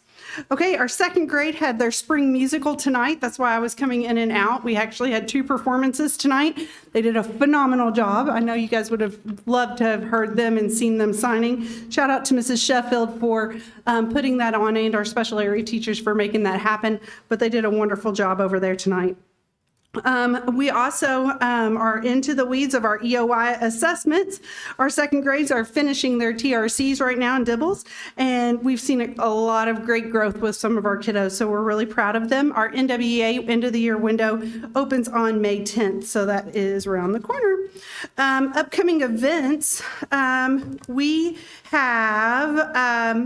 Okay, our second grade had their spring musical tonight. That's why I was coming in and out. We actually had 2 performances tonight. They did a phenomenal job. I know you guys would have loved to have heard them and seen them signing. Shout out to Mrs. Sheffield for putting that on, and our special area teachers for making that happen. But they did a wonderful job over there tonight. We also are into the weeds of our EOI assessments. Our second grades are finishing their TRCs right now in Dibbles, and we've seen a lot of great growth with some of our kiddos, so we're really proud of them. Our NWEA end of the year window opens on May 10th, so that is around the corner. Upcoming events, we have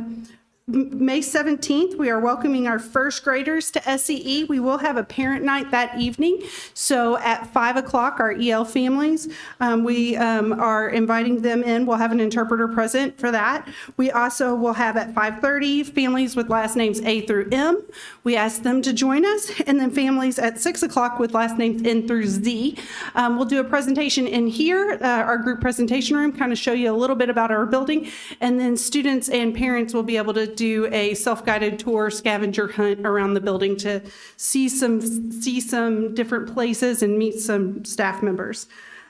May 17th, we are welcoming our first graders to SCE. We will have a parent night that evening. So at 5 o'clock, our EL families, we are inviting them in. We'll have an interpreter present for that. We also will have at 5:30 families with last names A through M. We ask them to join us. And then families at 6 o'clock with last names N through Z. We'll do a presentation in here, our group presentation room, kind of show you a little bit about our building. And then students and parents will be able to do a self-guided tour scavenger hunt around the building to see some different places and meet some staff members.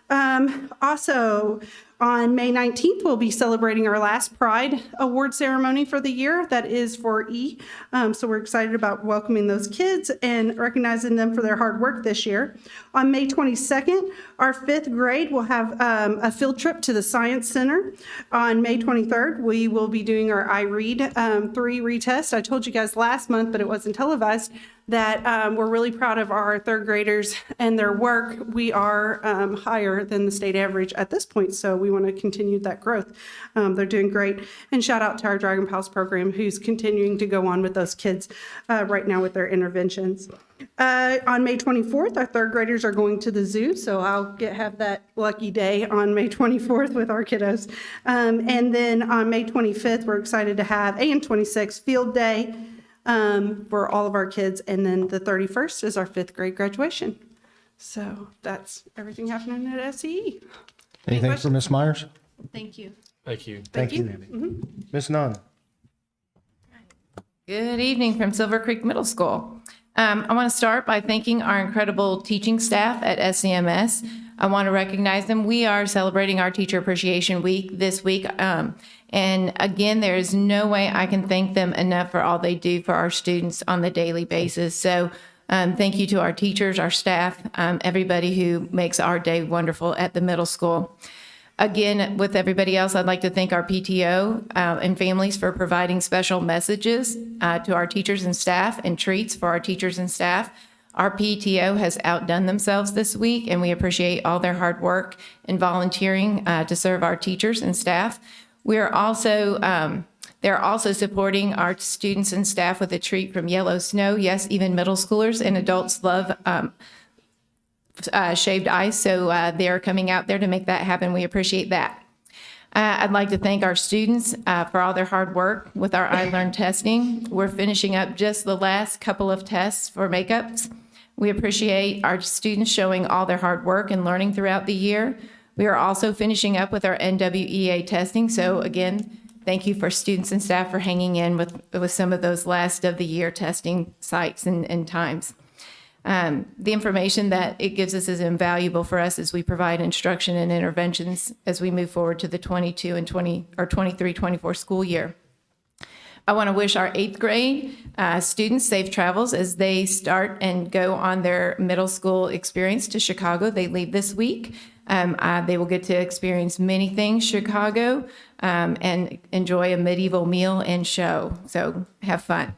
Also, on May 19th, we'll be celebrating our last Pride Award ceremony for the year. That is for E. So we're excited about welcoming those kids and recognizing them for their hard work this year. On May 22nd, our 5th grade will have a field trip to the Science Center. On May 23rd, we will be doing our iRead 3 retest. I told you guys last month, but it wasn't televised, that we're really proud of our 3rd graders and their work. We are higher than the state average at this point, so we want to continue that growth. They're doing great. And shout out to our Dragon Pals program, who's continuing to go on with those kids right now with their interventions. On May 24th, our 3rd graders are going to the zoo, so I'll have that lucky day on May 24th with our kiddos. And then on May 25th, we're excited to have, and 26th, field day for all of our kids. And then the 31st is our 5th grade graduation. So that's everything happening at SCE. Anything for Ms. Myers? Thank you. Thank you. Thank you. Ms. Nunn? Good evening from Silver Creek Middle School. I want to start by thanking our incredible teaching staff at SCMS. I want to recognize them. We are celebrating our Teacher Appreciation Week this week. And again, there is no way I can thank them enough for all they do for our students on the daily basis. So thank you to our teachers, our staff, everybody who makes our day wonderful at the middle school. Again, with everybody else, I'd like to thank our PTO and families for providing special messages to our teachers and staff and treats for our teachers and staff. Our PTO has outdone themselves this week, and we appreciate all their hard work and volunteering to serve our teachers and staff. They're also supporting our students and staff with a treat from Yellow Snow. Yes, even middle schoolers and adults love shaved ice, so they're coming out there to make that happen. We appreciate that. I'd like to thank our students for all their hard work with our iLearn testing. We're finishing up just the last couple of tests for makeups. We appreciate our students showing all their hard work and learning throughout the year. We are also finishing up with our NWEA testing. So again, thank you for students and staff for hanging in with some of those last of the year testing sites and times. The information that it gives us is invaluable for us as we provide instruction and interventions as we move forward to the 23-24 school year. I want to wish our 8th grade students safe travels as they start and go on their middle school experience to Chicago. They leave this week. They will get to experience many things Chicago and enjoy a medieval meal and show. So have fun.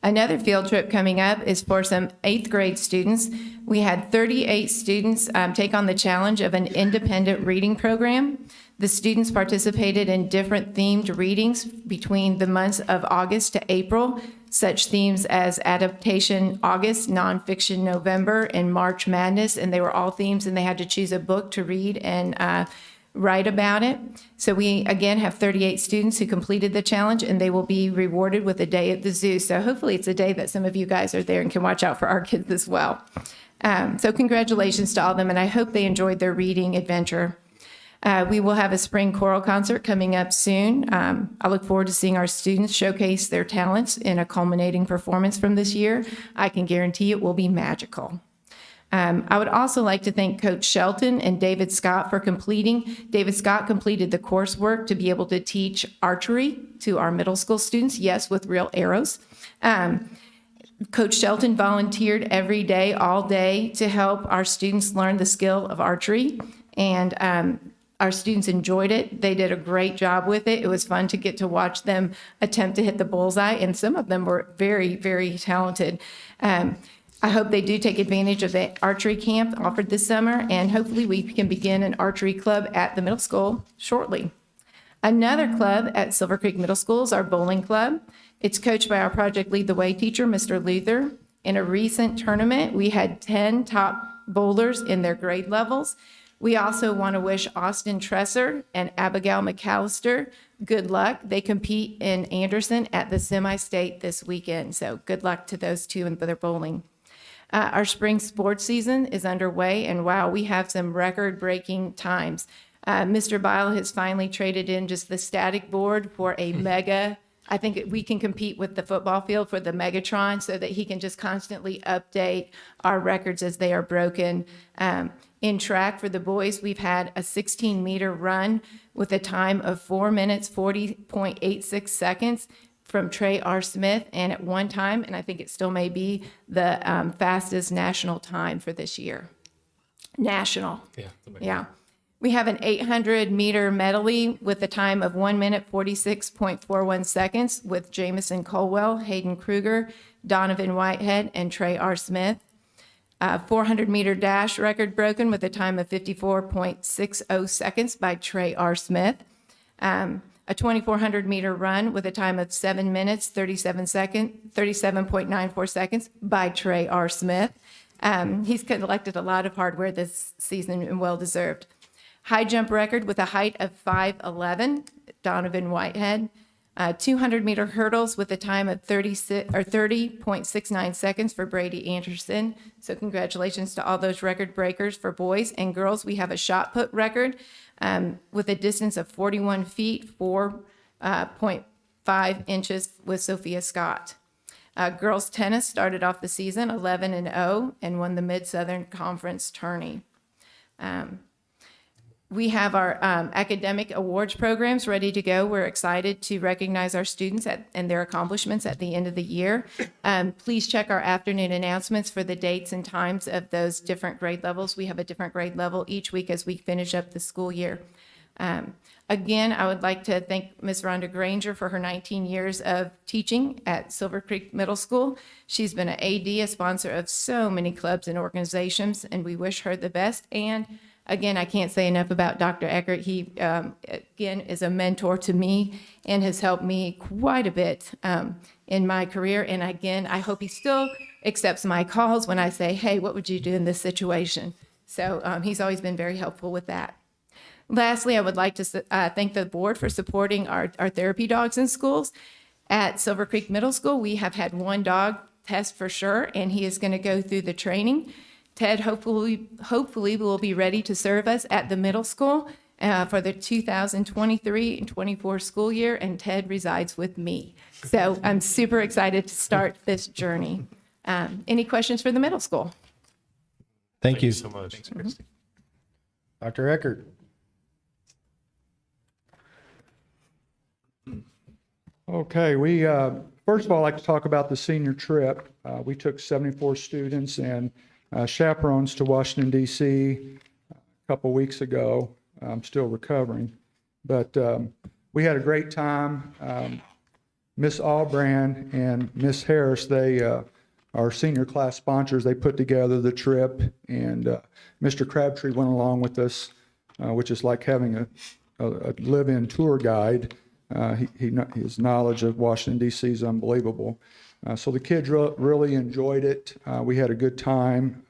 Another field trip coming up is for some 8th grade students. We had 38 students take on the challenge of an independent reading program. The students participated in different themed readings between the months of August to April, such themes as adaptation August, nonfiction November, and March Madness. And they were all themes, and they had to choose a book to read and write about it. So we, again, have 38 students who completed the challenge, and they will be rewarded with a day at the zoo. So hopefully it's a day that some of you guys are there and can watch out for our kids as well. So congratulations to all of them, and I hope they enjoyed their reading adventure. We will have a spring choral concert coming up soon. I look forward to seeing our students showcase their talents in a culminating performance from this year. I can guarantee it will be magical. I would also like to thank Coach Shelton and David Scott for completing. David Scott completed the coursework to be able to teach archery to our middle school students, yes, with real arrows. Coach Shelton volunteered every day, all day, to help our students learn the skill of archery. And our students enjoyed it. They did a great job with it. It was fun to get to watch them attempt to hit the bullseye, and some of them were very, very talented. I hope they do take advantage of the archery camp offered this summer, and hopefully we can begin an archery club at the middle school shortly. Another club at Silver Creek Middle School is our bowling club. It's coached by our Project Lead the Way teacher, Mr. Luther. In a recent tournament, we had 10 top bowlers in their grade levels. We also want to wish Austin Tresser and Abigail McAllister good luck. They compete in Anderson at the semi-state this weekend, so good luck to those two in their bowling. Our spring sports season is underway, and wow, we have some record-breaking times. Mr. Bile has finally traded in just the static board for a mega. I think we can compete with the football field for the Megatron so that he can just constantly update our records as they are broken. In track for the boys, we've had a 16-meter run with a time of 4 minutes, 40.86 seconds from Trey R. Smith, and at one time, and I think it still may be, the fastest national time for this year. National. Yeah. We have an 800-meter medley with a time of 1 minute, 46.41 seconds with Jamison Colwell, Hayden Kruger, Donovan Whitehead, and Trey R. Smith. 400-meter dash record broken with a time of 54.60 seconds by Trey R. Smith. A 2,400-meter run with a time of 7 minutes, 37.94 seconds by Trey R. Smith. He's collected a lot of hardware this season and well-deserved. High jump record with a height of 5'11", Donovan Whitehead. 200-meter hurdles with a time of 30.69 seconds for Brady Anderson. So congratulations to all those record breakers for boys and girls. We have a shot put record with a distance of 41 feet, 4.5 inches with Sophia Scott. Girls tennis started off the season 11-0 and won the Mid-Southern Conference tourney. We have our academic awards programs ready to go. We're excited to recognize our students and their accomplishments at the end of the year. Please check our afternoon announcements for the dates and times of those different grade levels. We have a different grade level each week as we finish up the school year. Again, I would like to thank Ms. Rhonda Granger for her 19 years of teaching at Silver Creek Middle School. She's been an AD, a sponsor of so many clubs and organizations, and we wish her the best. And again, I can't say enough about Dr. Eckert. He, again, is a mentor to me and has helped me quite a bit in my career. And again, I hope he still accepts my calls when I say, hey, what would you do in this situation? So he's always been very helpful with that. Lastly, I would like to thank the board for supporting our therapy dogs in schools. At Silver Creek Middle School, we have had one dog test for sure, and he is going to go through the training. Ted hopefully will be ready to serve us at the middle school for the 2023 and 24 school year, and Ted resides with me. So I'm super excited to start this journey. Any questions for the middle school? Thank you so much. Thanks, Christy. Dr. Eckert. Okay, we first of all, I'd like to talk about the senior trip. We took 74 students and chaperones to Washington, D.C. a couple weeks ago. I'm still recovering, but we had a great time. Miss Albrand and Miss Harris, they our senior class sponsors, they put together the trip, and Mr. Crabtree went along with us, which is like having a live-in tour guide. His knowledge of Washington, D.C. is unbelievable. So the kids really enjoyed it. We had a good time.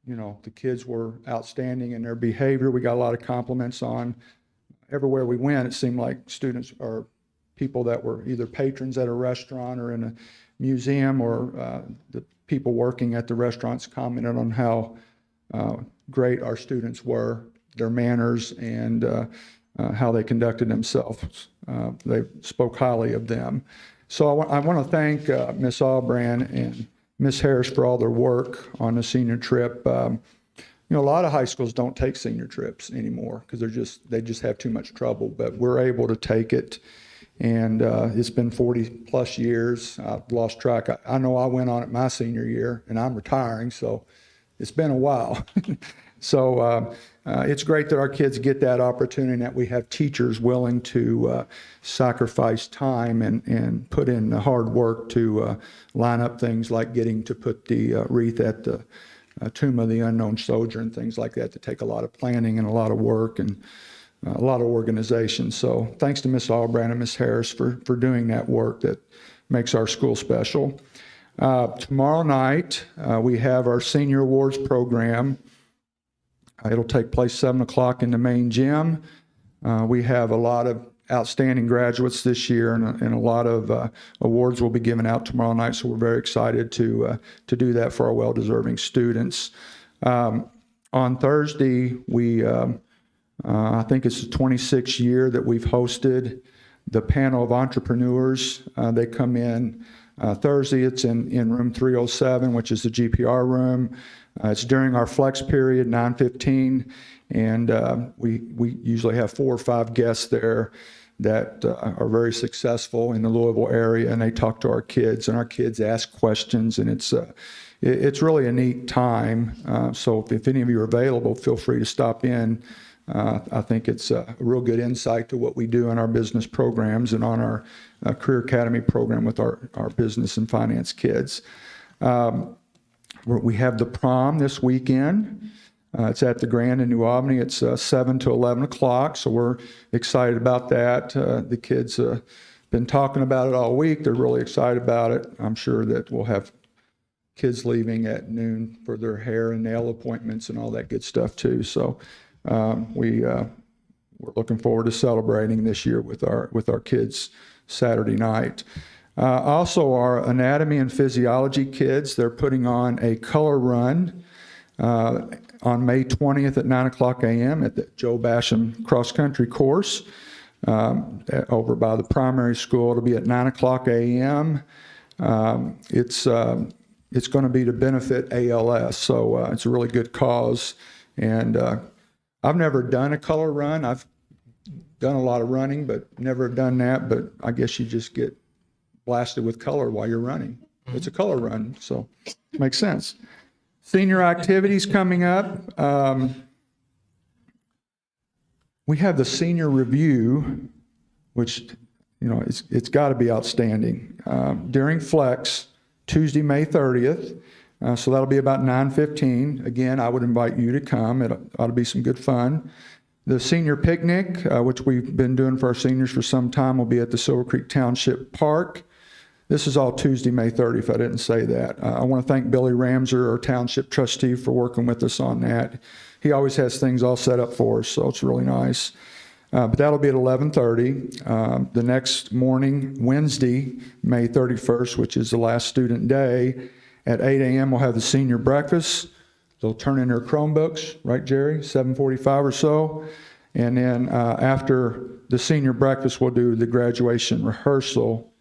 The kids were outstanding in their behavior. We got a lot of compliments on everywhere we went. It seemed like students or people that were either patrons at a restaurant or in a museum, or the people working at the restaurants commented on how great our students were, their manners, and how they conducted themselves. They spoke highly of them. So I want to thank Miss Albrand and Miss Harris for all their work on the senior trip. A lot of high schools don't take senior trips anymore because they just have too much trouble, but we're able to take it. And it's been 40-plus years. I've lost track. I know I went on it my senior year, and I'm retiring, so it's been a while. So it's great that our kids get that opportunity and that we have teachers willing to sacrifice time and put in the hard work to line up things like getting to put the wreath at the Tomb of the Unknown Soldier and things like that take a lot of planning and a lot of work and a lot of organization. So thanks to Ms. Albrand and Ms. Harris for doing that work that makes our school special. Tomorrow night, we have our Senior Awards program. It'll take place 7 o'clock in the main gym. We have a lot of outstanding graduates this year, and a lot of awards will be given out tomorrow night, so we're very excited to do that for our well-deserving students. On Thursday, I think it's the 26th year that we've hosted the panel of entrepreneurs. They come in Thursday. It's in room 307, which is the GPR room. It's during our flex period, 9:15, and we usually have 4 or 5 guests there that are very successful in the Louisville area, and they talk to our kids, and our kids ask questions, and it's really a neat time. So if any of you are available, feel free to stop in. I think it's a real good insight to what we do in our business programs and on our Career Academy program with our business and finance kids. We have the prom this weekend. It's at the Grand in New Albany. It's 7 to 11 o'clock, so we're excited about that. The kids have been talking about it all week. They're really excited about it. I'm sure that we'll have kids leaving at noon for their hair and nail appointments and all that good stuff too. So we're looking forward to celebrating this year with our kids Saturday night. Also, our anatomy and physiology kids, they're putting on a color run on May 20th at 9 o'clock a.m. at the Joe Basham cross-country course over by the primary school. It'll be at 9 o'clock a.m. It's going to be to benefit ALS, so it's a really good cause. And I've never done a color run. I've done a lot of running, but never done that. But I guess you just get blasted with color while you're running. It's a color run, so it makes sense. Senior activities coming up. We have the senior review, which, it's got to be outstanding. During Flex, Tuesday, May 30th. So that'll be about 9:15. Again, I would invite you to come. It ought to be some good fun. The senior picnic, which we've been doing for our seniors for some time, will be at the Silver Creek Township Park. This is all Tuesday, May 30th, if I didn't say that. I want to thank Billy Ramser, our township trustee, for working with us on that. He always has things all set up for us, so it's really nice. But that'll be at 11:30. The next morning, Wednesday, May 31st, which is the last student day, at 8 a.m. we'll have the senior breakfast. They'll turn in their Chromebooks, right, Jerry? 7:45 or so. And then after the senior breakfast, we'll do the graduation rehearsal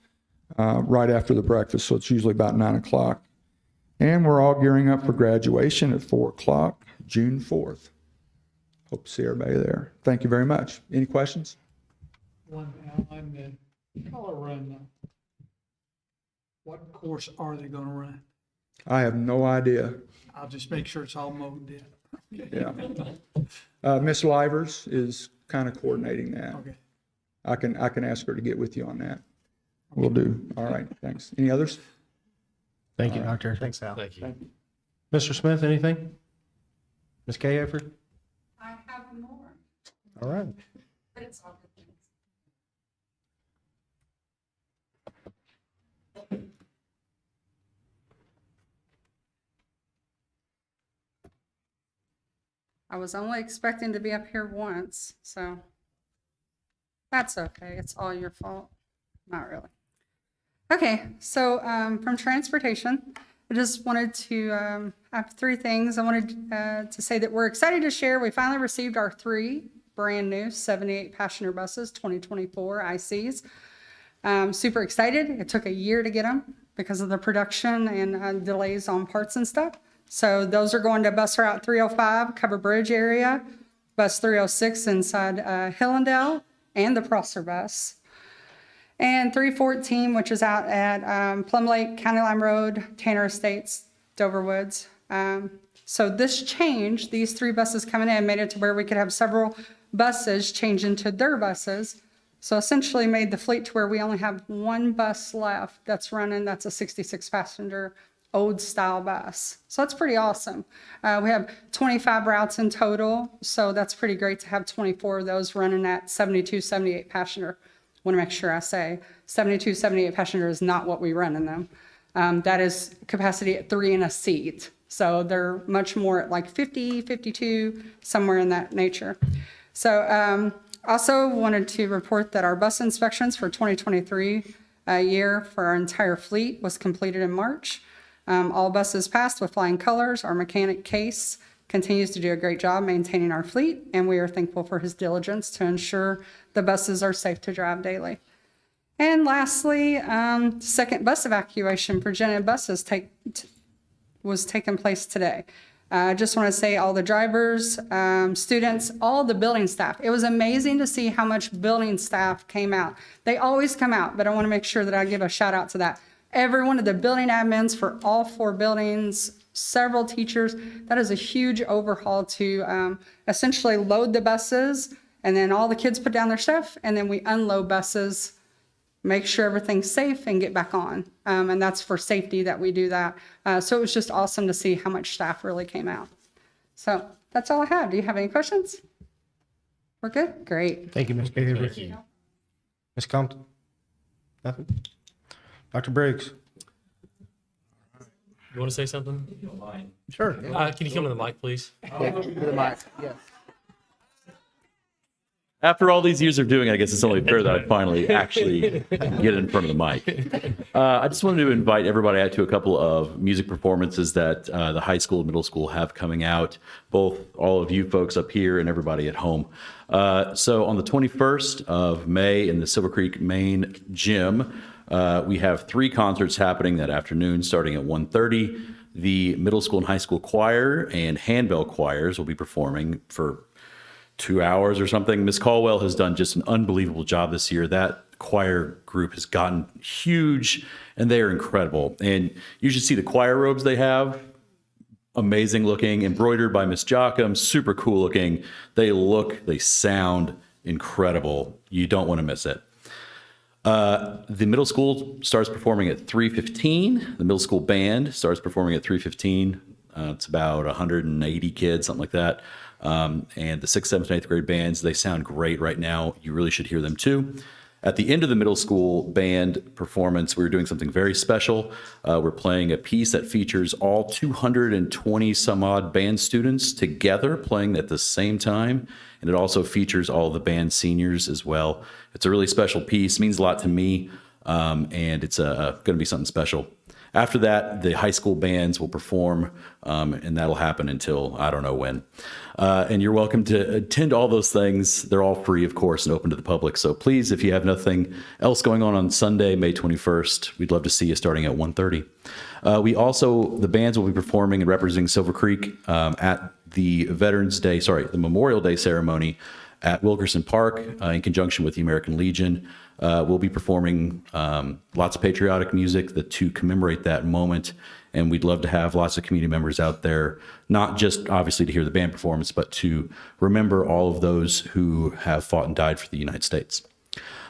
right after the breakfast, so it's usually about 9 o'clock. And we're all gearing up for graduation at 4 o'clock, June 4th. Hope to see everybody there. Thank you very much. Any questions? On the color run, what course are they going to run? I have no idea. I'll just make sure it's all mowed in. Okay. Yeah. Miss Livers is kind of coordinating that. Okay. I can ask her to get with you on that. Will do. All right, thanks. Any others? Thank you, Doctor. Thanks, Al. Thank you. Mr. Smith, anything? Ms. Kayofer? I have more, All right. but it's all good things. I was only expecting to be up here once, so that's okay. It's all your fault. Not really. Okay, so from transportation, I just wanted to have 3 things. I wanted to say that we're excited to share. We finally received our 3 brand new 78 passenger buses, 2024 ICs. Super excited. It took a year to get them because of the production and delays on parts and stuff. So those are going to bus route 305, Cover Bridge area, bus 306 inside Hillendale, and the Prosser bus. And 314, which is out at Plum Lake, County Line Road, Tanner Estates, Dover Woods. So this change, these 3 buses coming in, made it to where we could have several buses change into their buses. So essentially made the fleet to where we only have 1 bus left that's running. That's a 66-passenger old style bus. So that's pretty awesome. We have 25 routes in total. So that's pretty great to have 24 of those running at 72, 78 passenger. Want to make sure I say 72, 78 passenger is not what we run in them. That is capacity at 3 in a seat. So they're much more at like 50, 52, somewhere in that nature. So also wanted to report that our bus inspections for 2023 year for our entire fleet was completed in March. All buses passed with flying colors. Our mechanic Case continues to do a great job maintaining our fleet, and we are thankful for his diligence to ensure the buses are safe to drive daily. And lastly, second bus evacuation for Gen Ed buses was taking place today. I just want to say all the drivers, students, all the building staff. It was amazing to see how much building staff came out. They always come out, but I want to make sure that I give a shout out to that. Every one of the building admins for all 4 buildings, several teachers, that is a huge overhaul to essentially load the buses, and then all the kids put down their stuff, and then we unload buses, make sure everything's safe, and get back on. And that's for safety that we do that. So it was just awesome to see how much staff really came out. So that's all I have. Do you have any questions? We're good? Great. Thank you, Ms. Gaither. Ms. Compton? Nothing? Dr. Briggs? You want to say something? Sure. Can you come to the mic, please? After all these years of doing it, I guess it's only fair that I finally actually get in front of the mic. I just wanted to invite everybody out to a couple of music performances that the high school and middle school have coming out, both all of you folks up here and everybody at home. So on the 21st of May in the Silver Creek main gym, we have 3 concerts happening that afternoon starting at 1:30. The middle school and high school choir and handbell choirs will be performing for 2 hours or something. Miss Caldwell has done just an unbelievable job this year. That choir group has gotten huge and they are incredible. And you should see the choir robes they have. Amazing looking, embroidered by Miss Jocham, super cool looking. They sound incredible. You don't want to miss it. The middle school starts performing at 3:15. The middle school band starts performing at 3:15. It's about 180 kids, something like that. And the 6th, 7th, and 8th grade bands, they sound great right now. You really should hear them too. At the end of the middle school band performance, we're doing something very special. We're playing a piece that features all 220 some odd band students together playing at the same time. And it also features all the band seniors as well. It's a really special piece, means a lot to me, and it's going to be something special. After that, the high school bands will perform, and that'll happen until I don't know when. And you're welcome to attend all those things. They're all free, of course, and open to the public. So please, if you have nothing else going on Sunday, May 21st, we'd love to see you starting at 1:30. The bands will be performing and representing Silver Creek at the the Memorial Day ceremony at Wilkerson Park in conjunction with the American Legion. We'll be performing lots of patriotic music to commemorate that moment. And we'd love to have lots of community members out there, not just obviously to hear the band performance, but to remember all of those who have fought and died for the United States.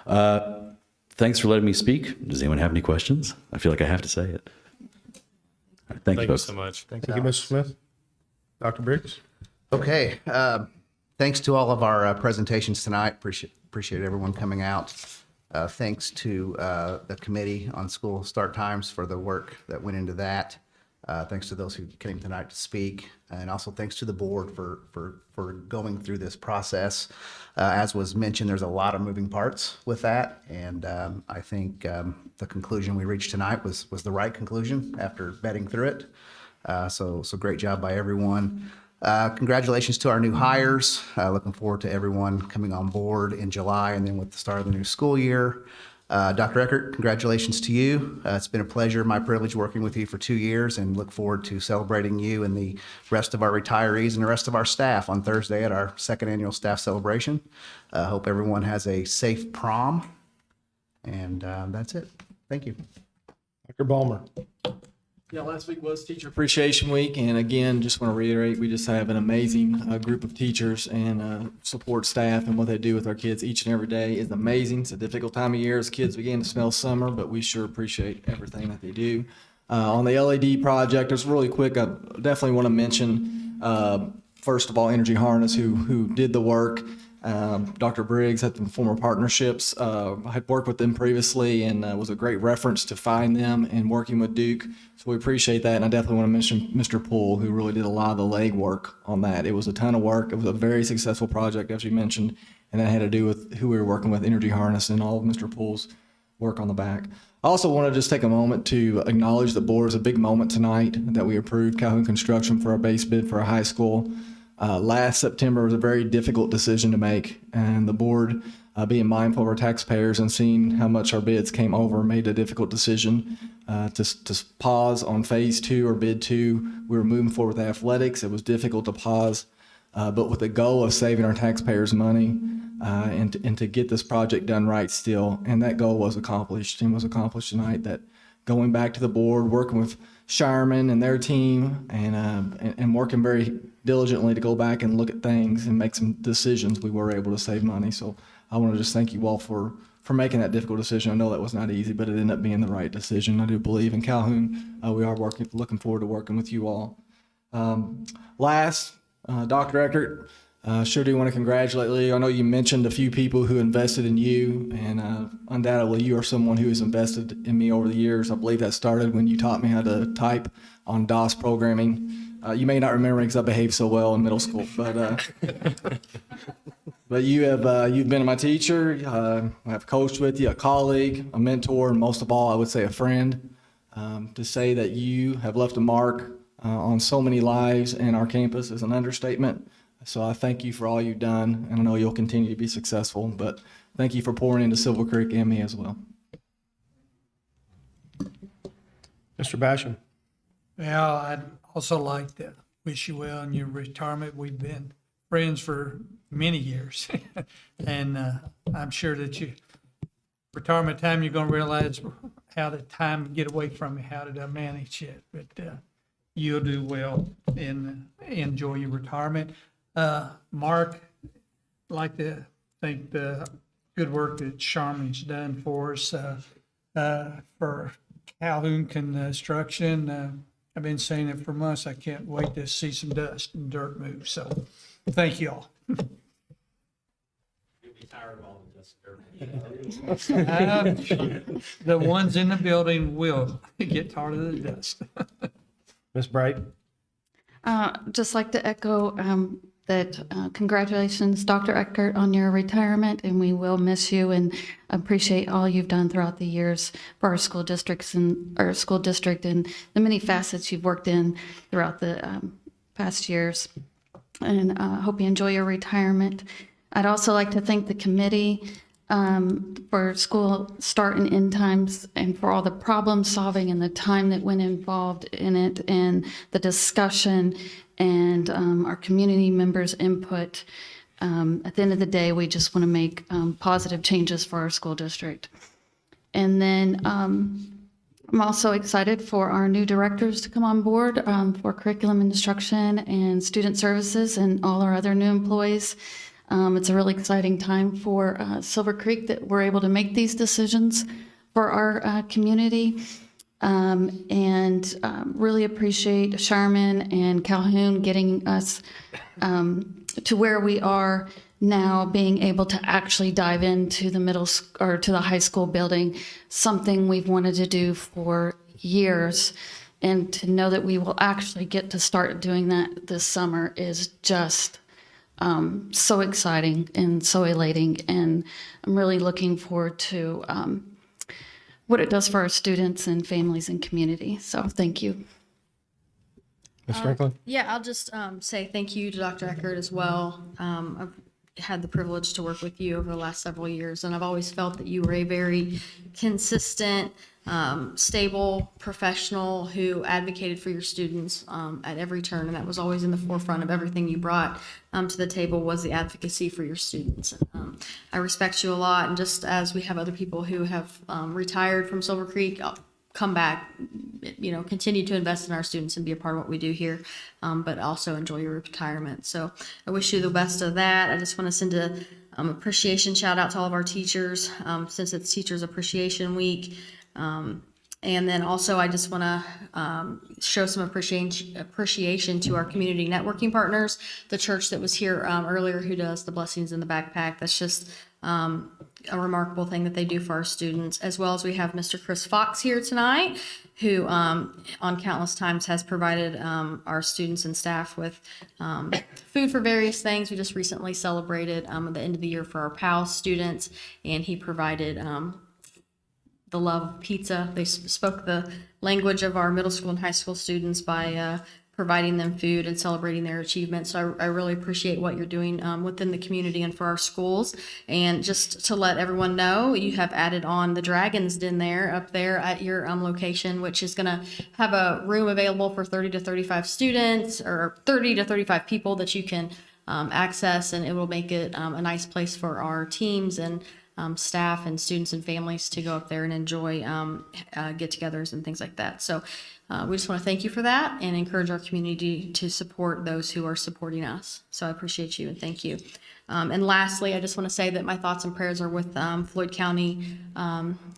Thanks for letting me speak. Does anyone have any questions? I feel like I have to say it. All right, thank you so much. Thank you, Mr. Smith. Dr. Briggs? Okay. Thanks to all of our presentations tonight. Appreciate everyone coming out. Thanks to the Committee on School Start Times for the work that went into that. Thanks to those who came tonight to speak. And also thanks to the board for going through this process. As was mentioned, there's a lot of moving parts with that. And I think the conclusion we reached tonight was the right conclusion after vetting through it. So great job by everyone. Congratulations to our new hires. Looking forward to everyone coming on board in July and then with the start of the new school year. Dr. Eckert, congratulations to you. It's been a pleasure, my privilege working with you for 2 years, and look forward to celebrating you and the rest of our retirees and the rest of our staff on Thursday at our second annual staff celebration. Hope everyone has a safe prom And that's it. Thank you. Dr. Ballmer. Yeah, last week was Teacher Appreciation Week, and again, just want to reiterate, we just have an amazing group of teachers and support staff, and what they do with our kids each and every day is amazing. It's a difficult time of year as kids begin to smell summer, but we sure appreciate everything that they do. On the LED project, just really quick, I definitely want to mention, first of all, Energy Harness, who did the work. Dr. Briggs had some former partnerships. I had worked with them previously and was a great reference to find them and working with Duke. So we appreciate that. And I definitely want to mention Mr. Poole, who really did a lot of the legwork on that. It was a ton of work. It was a very successful project, as you mentioned, and that had to do with who we were working with, Energy Harness, and all of Mr. Poole's work on the back. I also want to just take a moment to acknowledge the board. It was a big moment tonight that we approved Calhoun Construction for our base bid for our high school. Last September was a very difficult decision to make, and the board, being mindful of our taxpayers and seeing how much our bids came over, made a difficult decision to pause on phase 2 or bid 2. We were moving forward with athletics. It was difficult to pause, but with the goal of saving our taxpayers money and to get this project done right still. And that goal was accomplished, and was accomplished tonight. That going back to the board, working with Shireman and their team, and working very diligently to go back and look at things and make some decisions, we were able to save money. So I want to just thank you all for making that difficult decision. I know that was not easy, but it ended up being the right decision. I do believe in Calhoun. We are looking forward to working with you all. Last, Dr. Eckert, sure do want to congratulate you. I know you mentioned a few people who invested in you, and undoubtedly you are someone who has invested in me over the years. I believe that started when you taught me how to type on DOS programming. You may not remember because I behaved so well in middle school, but you've been my teacher. I have coached with you, a colleague, a mentor, and most of all, I would say a friend. To say that you have left a mark on so many lives in our campus is an understatement. So I thank you for all you've done, and I know you'll continue to be successful, but thank you for pouring into Silver Creek and me as well. Mr. Basham. Well, I'd also like to wish you well in your retirement. We've been friends for many years. And I'm sure that retirement time, you're going to realize how the time get away from you. How did I manage it? But you'll do well and enjoy your retirement. Mark, I'd like to thank the good work that Charmin's done for us, for Calhoun Construction. I've been saying it for months. I can't wait to see some dust and dirt move. So thank you all. You'll be tired of all the dust. The ones in the building will get tired of the dust. Ms. Bright. Just like to echo that congratulations, Dr. Eckert, on your retirement, and we will miss you and appreciate all you've done throughout the years for our school districts and our school district and the many facets you've worked in throughout the past years. And hope you enjoy your retirement. I'd also like to thank the committee for school start and end times and for all the problem solving and the time that went involved in it and the discussion and our community members' input. At the end of the day, we just want to make positive changes for our school district. And then I'm also excited for our new directors to come on board for curriculum instruction and student services and all our other new employees. It's a really exciting time for Silver Creek that we're able to make these decisions for our community. And really appreciate Sharman and Calhoun getting us to where we are now, being able to actually dive into the or to the high school building, something we've wanted to do for years. And to know that we will actually get to start doing that this summer is just so exciting and so elating. And I'm really looking forward to what it does for our students and families and community. So thank you. Ms. Franklin? Yeah, I'll just say thank you to Dr. Eckert as well. I've had the privilege to work with you over the last several years, and I've always felt that you were a very consistent, stable professional who advocated for your students at every turn, and that was always in the forefront of everything you brought to the table was the advocacy for your students. I respect you a lot, and just as we have other people who have retired from Silver Creek, come back, continue to invest in our students and be a part of what we do here, but also enjoy your retirement. So I wish you the best of that. I just want to send a appreciation shout out to all of our teachers since it's Teachers Appreciation Week. And then also I just want to show some appreciation to our community networking partners, the church that was here earlier who does the Blessings in the Backpack. That's just a remarkable thing that they do for our students, as well as we have Mr. Chris Fox here tonight, who on countless times has provided our students and staff with food for various things. We just recently celebrated at the end of the year for our PAL students, and he provided the love of pizza. They spoke the language of our middle school and high school students by providing them food and celebrating their achievements. So I really appreciate what you're doing within the community and for our schools. And just to let everyone know, you have added on the Dragon's Den up there at your location, which is going to have a room available for 30 to 35 students or 30 to 35 people that you can access, and it will make it a nice place for our teams and staff and students and families to go up there and enjoy get-togethers and things like that. So we just want to thank you for that and encourage our community to support those who are supporting us. So I appreciate you and thank you. And lastly, I just want to say that my thoughts and prayers are with Floyd County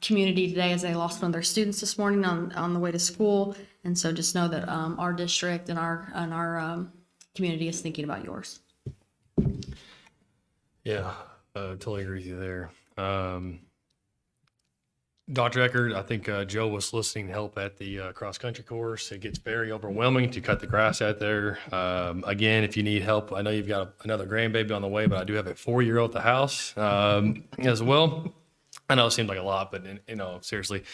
community today as they lost one of their students this morning on the way to school. And so just know that our district and our community is thinking about yours. Yeah, totally agree with you there. Dr. Eckert, I think Joe was soliciting help at the cross-country course. It gets very overwhelming to cut the grass out there. Again, if you need help, I know you've got another grandbaby on the way, but I do have a 4-year-old at the house as well. I know it seems like a lot, but seriously,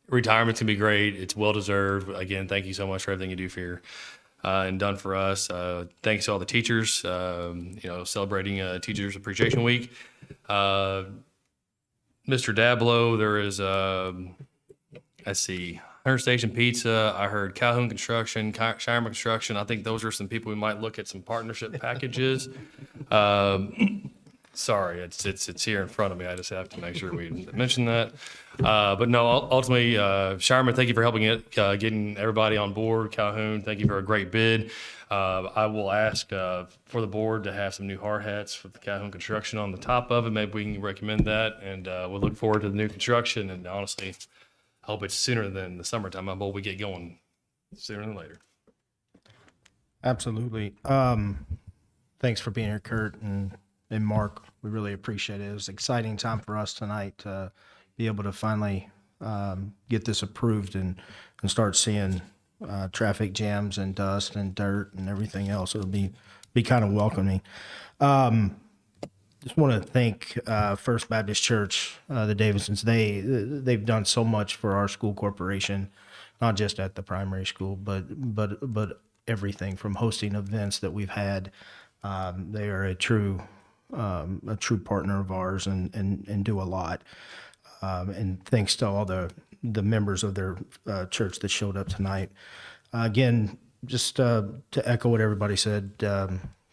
retirement's gonna be great. It's well-deserved. Again, thank you so much for everything you do for your and done for us. Thanks to all the teachers, celebrating Teachers Appreciation Week. Mr. Dablow, there is, let's see, Hunter Station Pizza. I heard Calhoun Construction, Shireman Construction. I think those are some people we might look at some partnership packages. Sorry, it's here in front of me. I just have to make sure we mention that. But no, ultimately, Shireman, thank you for helping getting everybody on board. Calhoun, thank you for a great bid. I will ask for the board to have some new hard hats with the Calhoun Construction on the top of it. Maybe we can recommend that, and we'll look forward to the new construction. And honestly, I hope it's sooner than the summertime. I hope we get going sooner than later. Absolutely. Thanks for being here, Kurt and Mark. We really appreciate it. It was an exciting time for us tonight to be able to finally get this approved and start seeing traffic jams and dust and dirt and everything else. It'll be kind of welcoming. Just want to thank First Baptist Church, the Davidsons. They've done so much for our school corporation, not just at the primary school, but everything from hosting events that we've had. They are a true partner of ours and do a lot. And thanks to all the members of their church that showed up tonight. Again, just to echo what everybody said,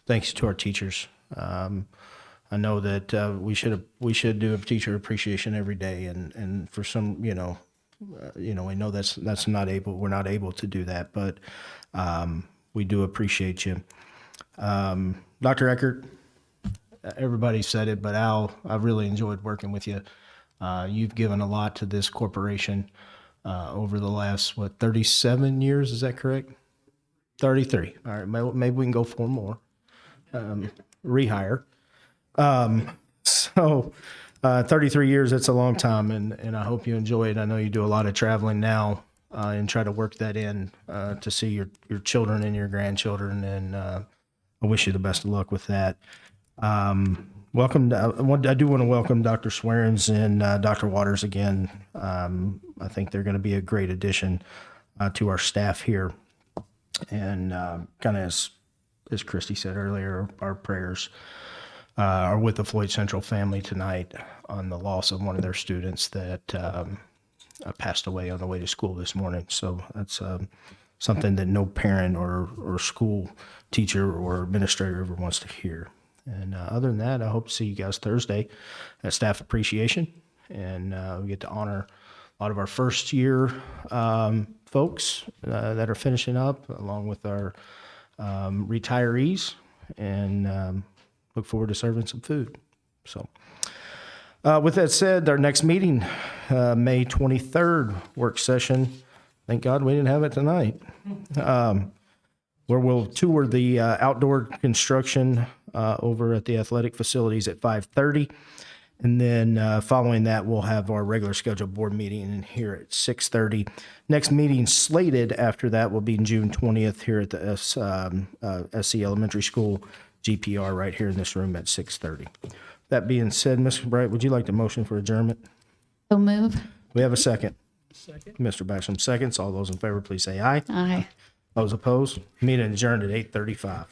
thanks to our teachers. I know that we should do a teacher appreciation every day, and for some, we know that's not able. We're not able to do that, but we do appreciate you, Dr. Eckert. Everybody said it, but Al, I've really enjoyed working with you. You've given a lot to this corporation over the last, 37 years? Is that correct? 33. All right, maybe we can go 4 more. Rehire. 33 years, that's a long time, and I hope you enjoy it. I know you do a lot of traveling now and try to work that in to see your children and your grandchildren, and I wish you the best of luck with that. Welcome. I do want to welcome Dr. Swearens and Dr. Waters again. I think they're going to be a great addition to our staff here, and kind of as Christy said earlier, our prayers are with the Floyd Central family tonight on the loss of one of their students that passed away on the way to school this morning. So that's something that no parent or school teacher or administrator ever wants to hear. And other than that, I hope to see you guys Thursday at Staff Appreciation. And we get to honor a lot of our first year folks that are finishing up, along with our retirees, and look forward to serving some food. So with that said, our next meeting, May 23rd work session. Thank God we didn't have it tonight. Where we'll tour the outdoor construction over at the athletic facilities at 5:30. And then following that, we'll have our regular scheduled board meeting in here at 6:30. Next meeting slated after that will be June 20th here at the SC Elementary School GPR right here in this room at 6:30. That being said, Mr. Bright, would you like the motion for adjournment? So move. We have a second. Second. Mr. Basham seconds. All those in favor, please say aye. Aye. Those opposed? Meeting adjourned at 8:35.